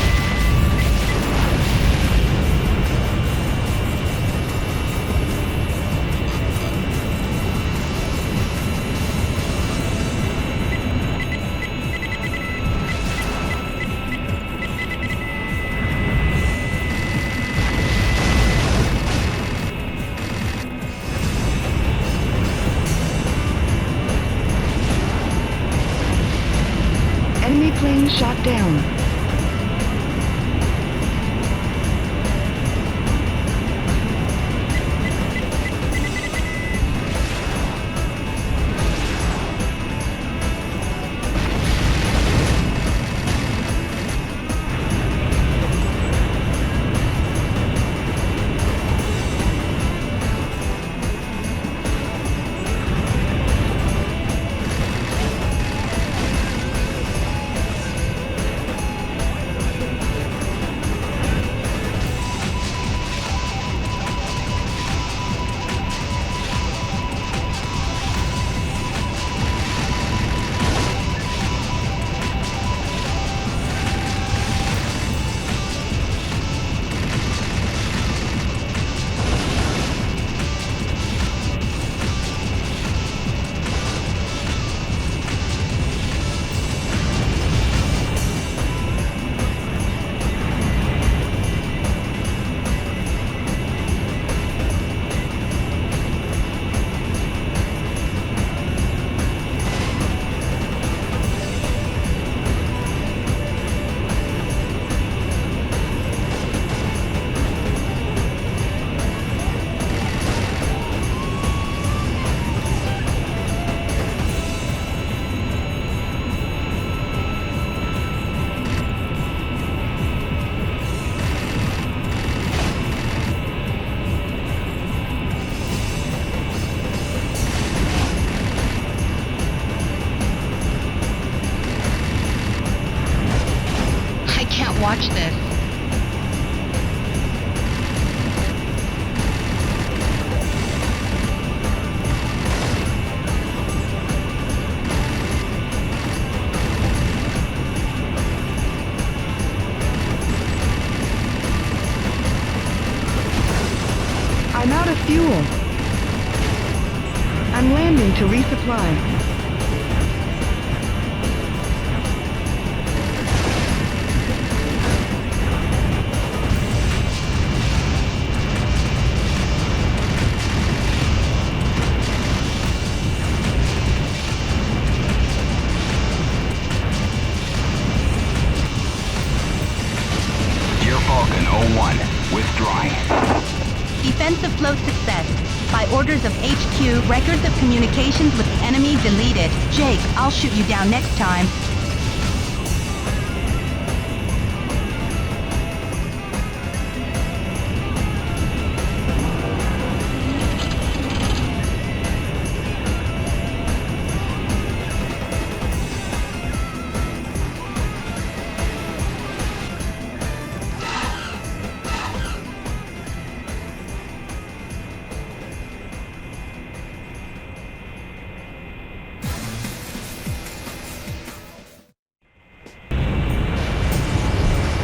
Enemy plane shot down. Watch this. I'm out of fuel. I'm landing to resupply. Withdrawing. Defensive float success. By orders of HQ, records of communications with the enemy deleted. Jake, I'll shoot you down next time.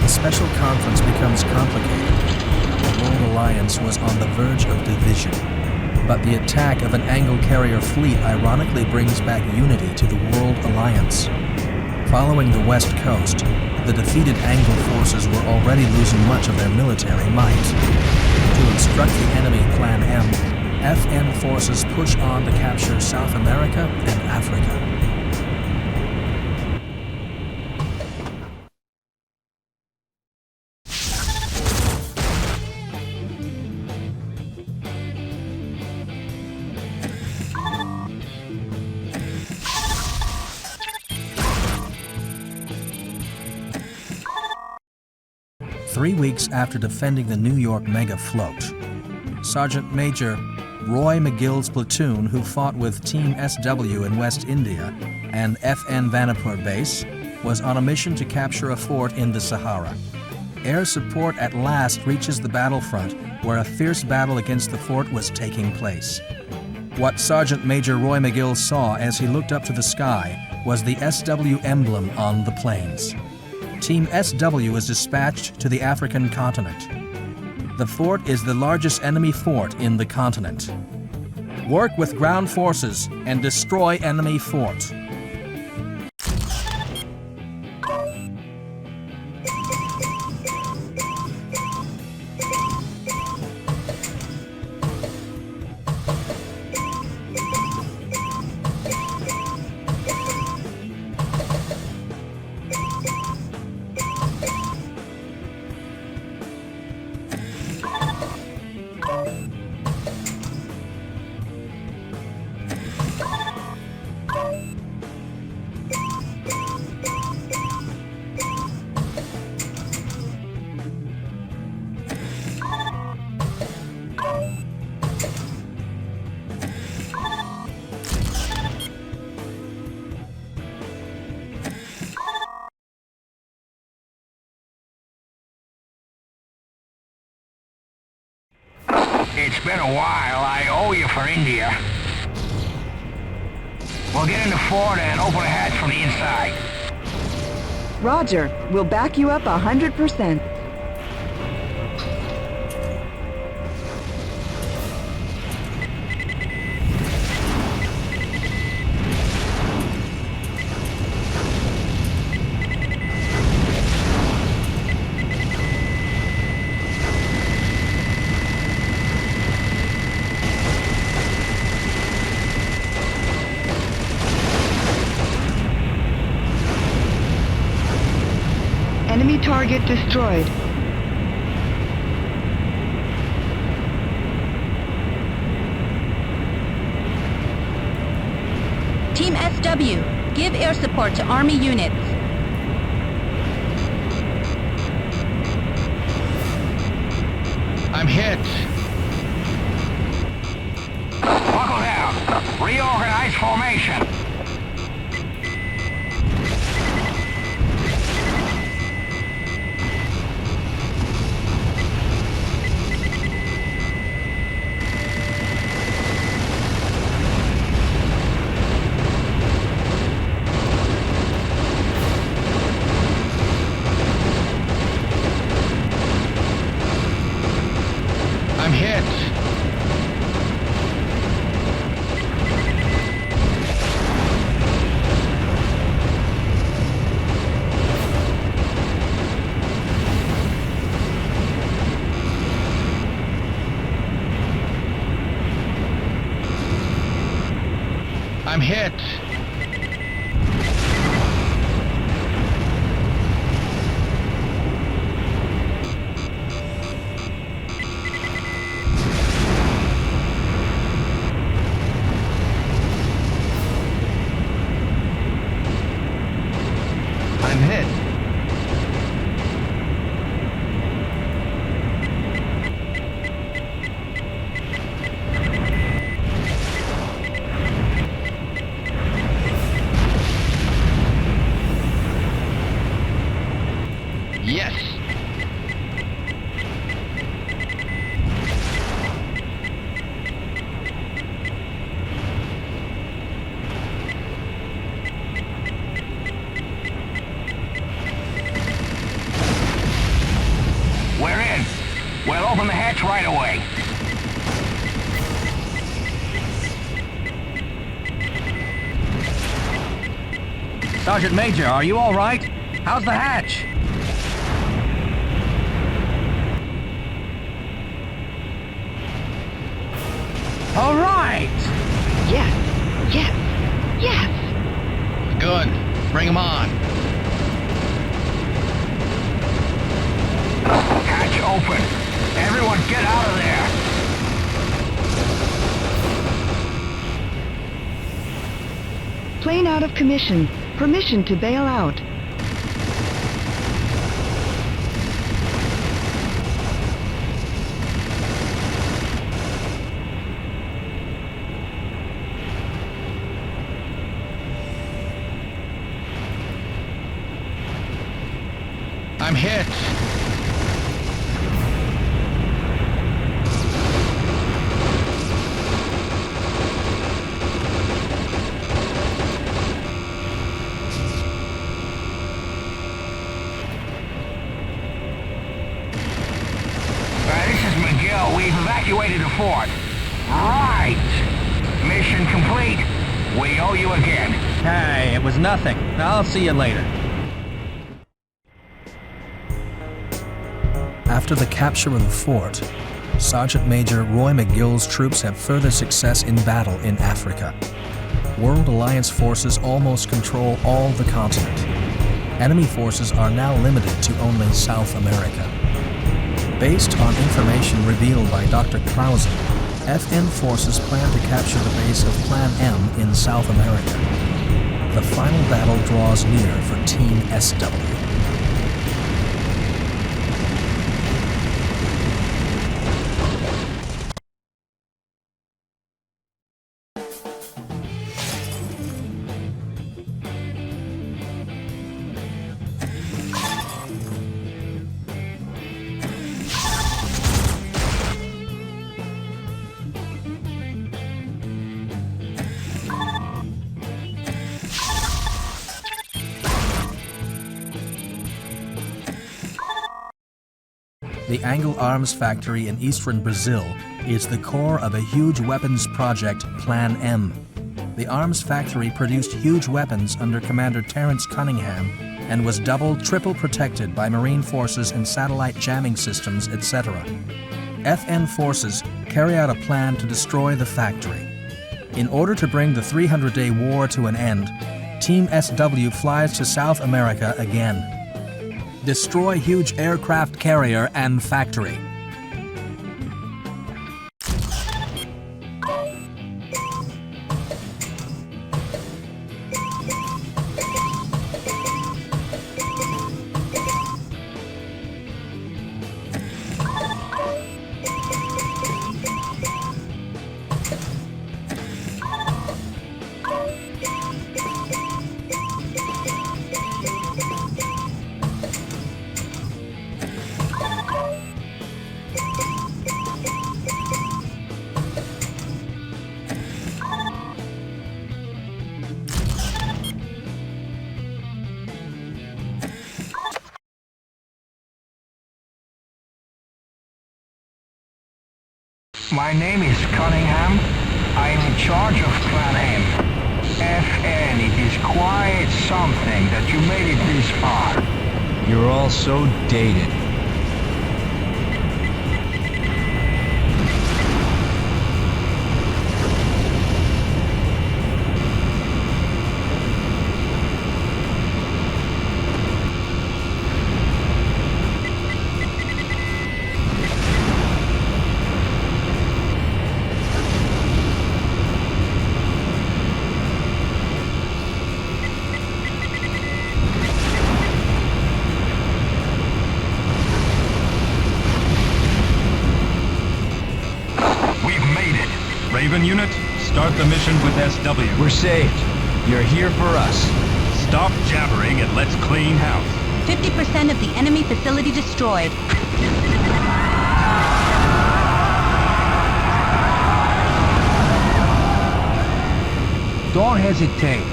The special conference becomes complicated. The World Alliance was on the verge of division, but the attack of an Angle carrier fleet ironically brings back unity to the World Alliance. Following the West Coast, the defeated Angle forces were already losing much of their military might. To obstruct the enemy Plan M, FN forces push on to capture South America and Africa. Three weeks after defending the New York mega float, Sergeant Major Roy McGill's platoon, who fought with Team SW in West India and FN Vanapur base, was on a mission to capture a fort in the Sahara. Air support at last reaches the battlefront, where a fierce battle against the fort was taking place. What Sergeant Major Roy McGill saw as he looked up to the sky was the SW emblem on the planes. Team SW is dispatched to the African continent. The fort is the largest enemy fort in the continent. Work with ground forces and destroy enemy fort. It's been a while. I owe you for India. We'll get in the fort and open the hatch from the inside. Roger. We'll back you up 100%. Enemy target destroyed. Team SW, give air support to Army units. I'm hit. Buckle down. Reorganize formation. I'm hit. I'm hit. I'm hit. Yes. We're in. We'll open the hatch right away. Sergeant Major, are you all right? How's the hatch? All right! Yes, yes, yes! Good. Bring him on. Hatch open. Everyone get out of there. Plane out of commission. Permission to bail out. I'm hit. This is McGill. We've evacuated the fort. Right. Mission complete. We owe you again. Hey, it was nothing. I'll see you later. After the capture of the fort, Sergeant Major Roy McGill's troops have further success in battle in Africa. World Alliance forces almost control all the continent. Enemy forces are now limited to only South America. Based on information revealed by Dr. Clausen, FN forces plan to capture the base of Plan M in South America. The final battle draws near for Team SW. The Angle Arms factory in eastern Brazil is the core of a huge weapons project, Plan M. The arms factory produced huge weapons under Commander Terrence Cunningham and was double, triple protected by Marine forces and satellite jamming systems, etc. FN forces carry out a plan to destroy the factory. In order to bring the 300-day war to an end, Team SW flies to South America again. Destroy huge aircraft carrier and factory. My name is Cunningham. I am in charge of Plan M. FN, it is quite something that you made it this far. You're all so dated. Gran unit, start the mission with SW. We're saved. You're here for us. Stop jabbering and let's clean house. 50% of the enemy facility destroyed. Don't hesitate.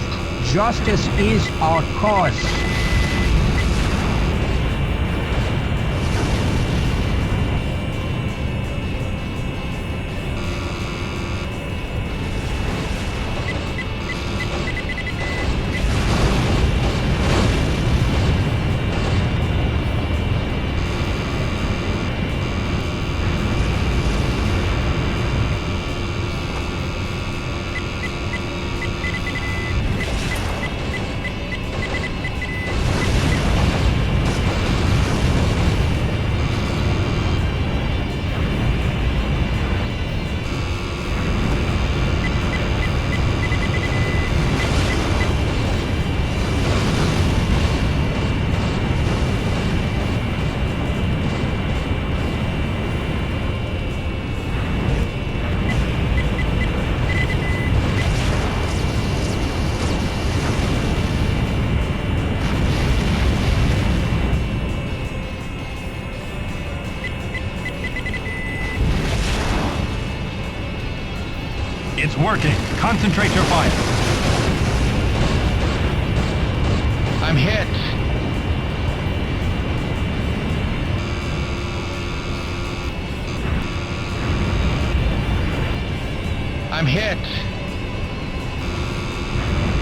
Justice is our cause. It's working. Concentrate your fire. I'm hit. I'm hit.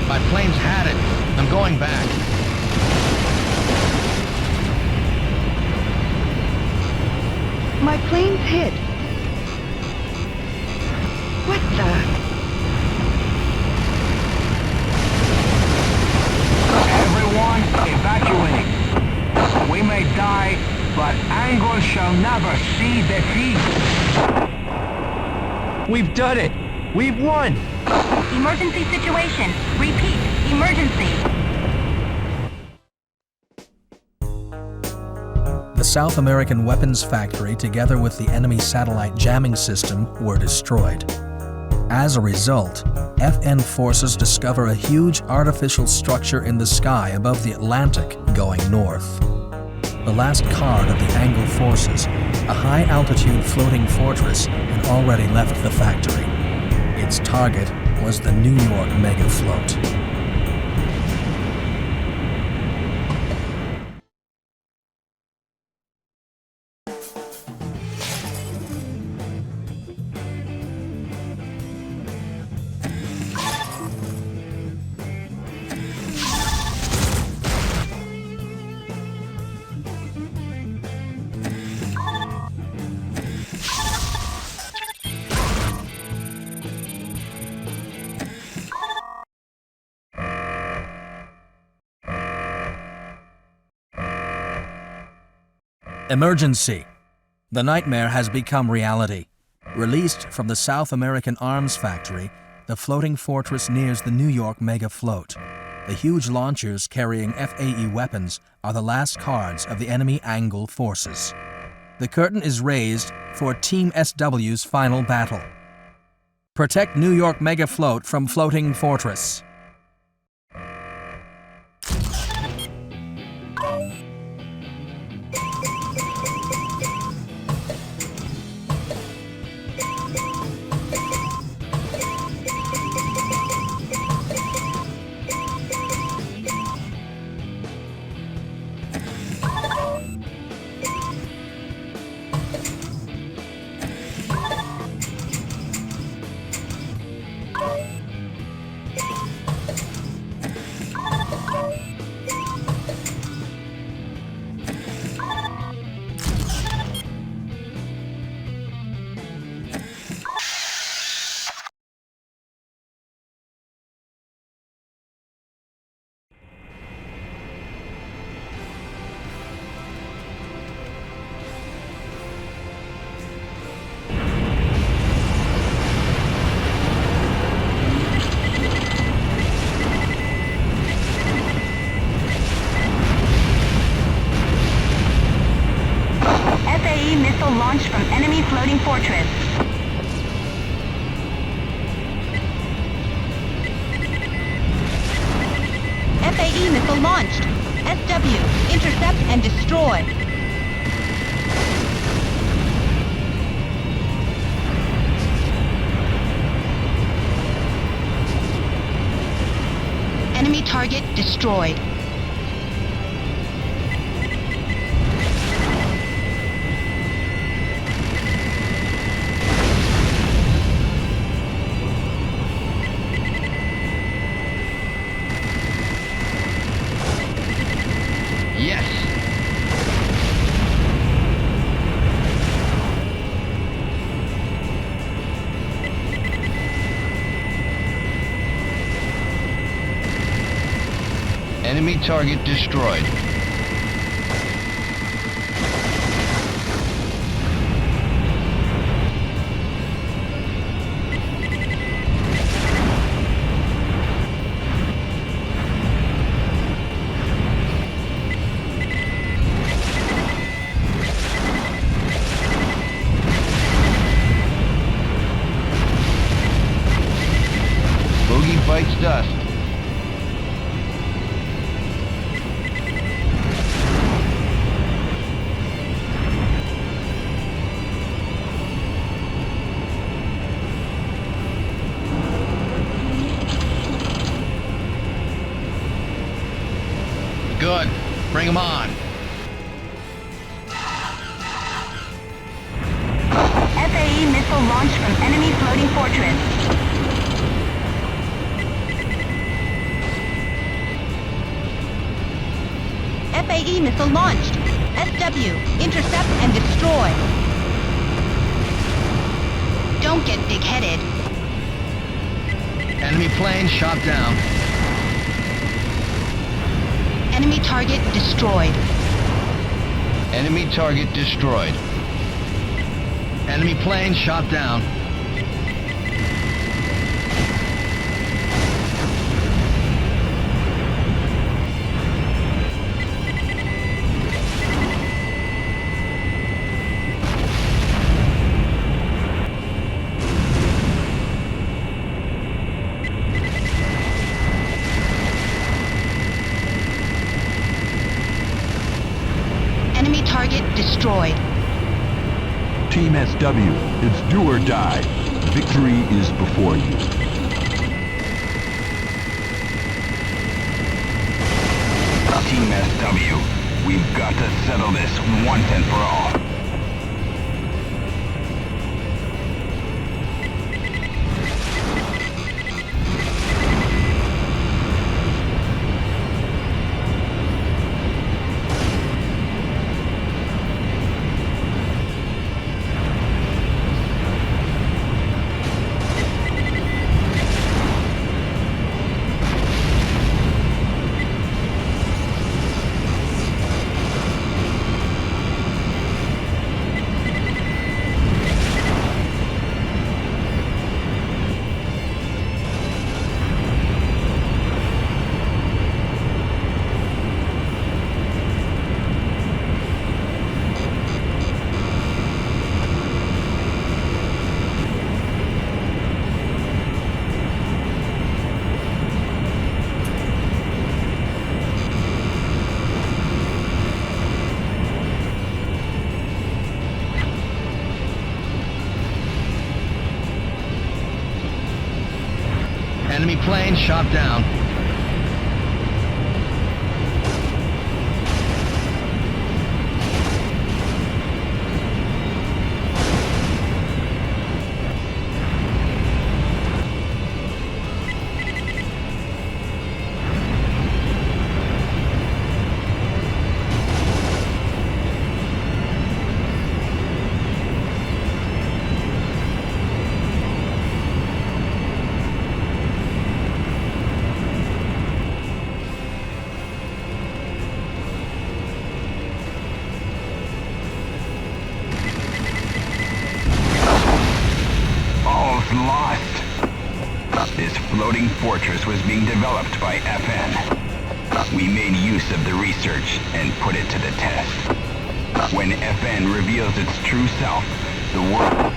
My plane's had it. I'm going back. My plane's hit. What the? Everyone, evacuate. We may die, but Angle shall never see defeat. We've done it. We've won. Emergency situation. Repeat, emergency. The South American weapons factory, together with the enemy satellite jamming system, were destroyed. As a result, FN forces discover a huge artificial structure in the sky above the Atlantic going north. The last card of the Angle forces, a high-altitude floating fortress, had already left the factory. Its target was the New York Mega Float. Emergency! The nightmare has become reality. Released from the South American arms factory, the floating fortress nears the New York Mega Float. The huge launchers carrying FAE weapons are the last cards of the enemy Angle forces. The curtain is raised for Team SW's final battle. Protect New York Mega Float from floating fortress. FAE missile launched from enemy floating fortress. missile launched. SW, intercept and destroy. Enemy target destroyed. Yes. Enemy target destroyed. Bogey bites dust. Good. Bring them on. FAE missile launched from enemy floating fortress. FAE missile launched. SW, intercept and destroy. Don't get big-headed. Enemy plane shot down. Enemy target destroyed. Enemy target destroyed. Enemy plane shot down. Enemy target destroyed. Team SW, it's do or die. Victory is before you. Team SW, we've got to settle this once and for all. Enemy plane shot down. This floating fortress was being developed by FN. We made use of the research and put it to the test. When FN reveals its true self, the world...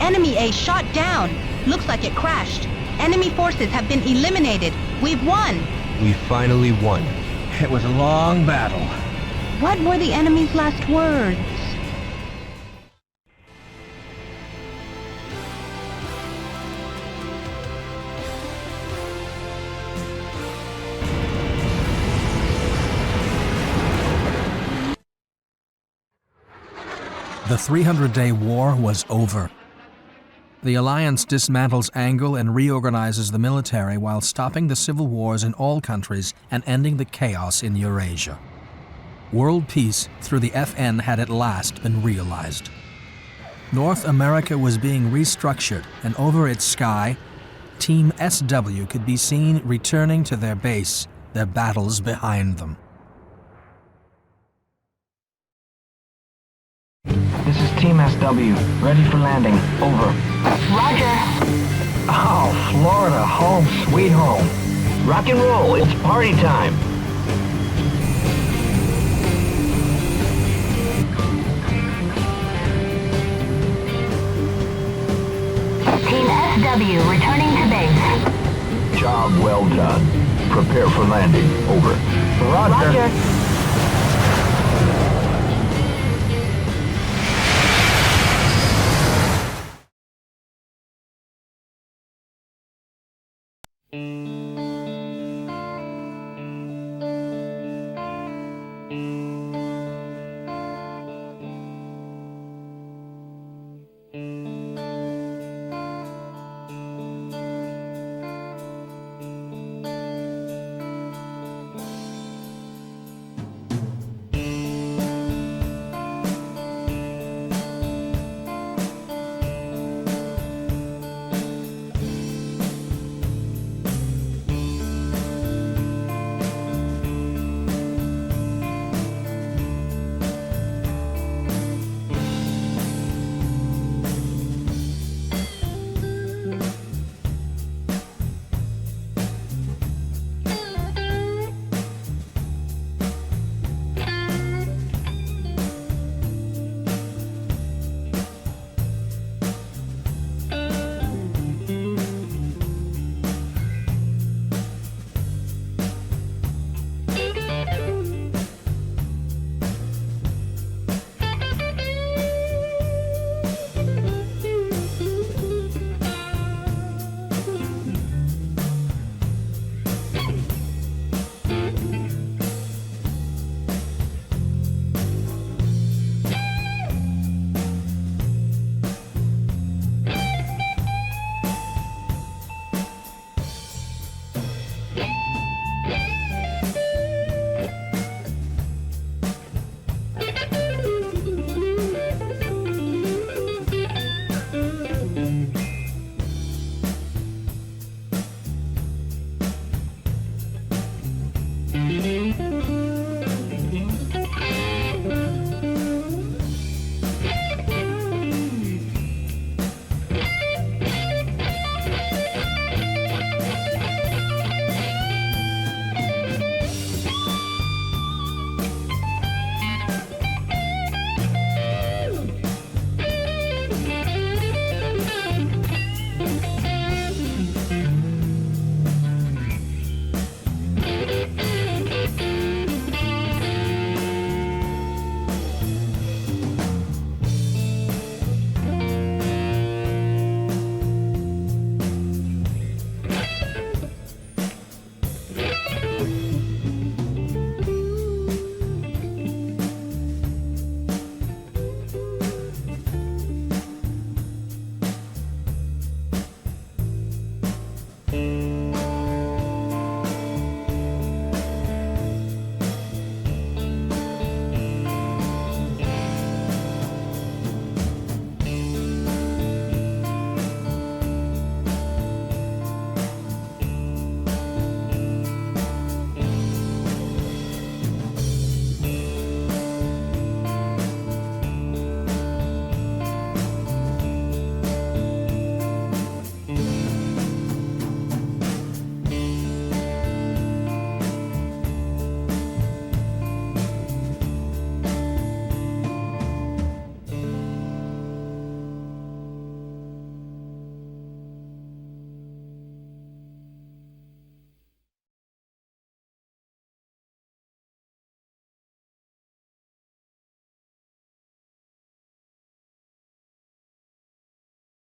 Enemy A shot down. Looks like it crashed. Enemy forces have been eliminated. We've won. We finally won. It was a long battle. What were the enemy's last words? The 300-day war was over. The Alliance dismantles Angle and reorganizes the military while stopping the civil wars in all countries and ending the chaos in Eurasia. World peace through the FN had at last been realized. North America was being restructured, and over its sky, Team SW could be seen returning to their base, their battles behind them. This is Team SW. Ready for landing. Over. Roger. Oh, Florida, home sweet home. Rock and roll, it's party time. Team SW returning to base. Job well done. Prepare for landing. Over. Roger.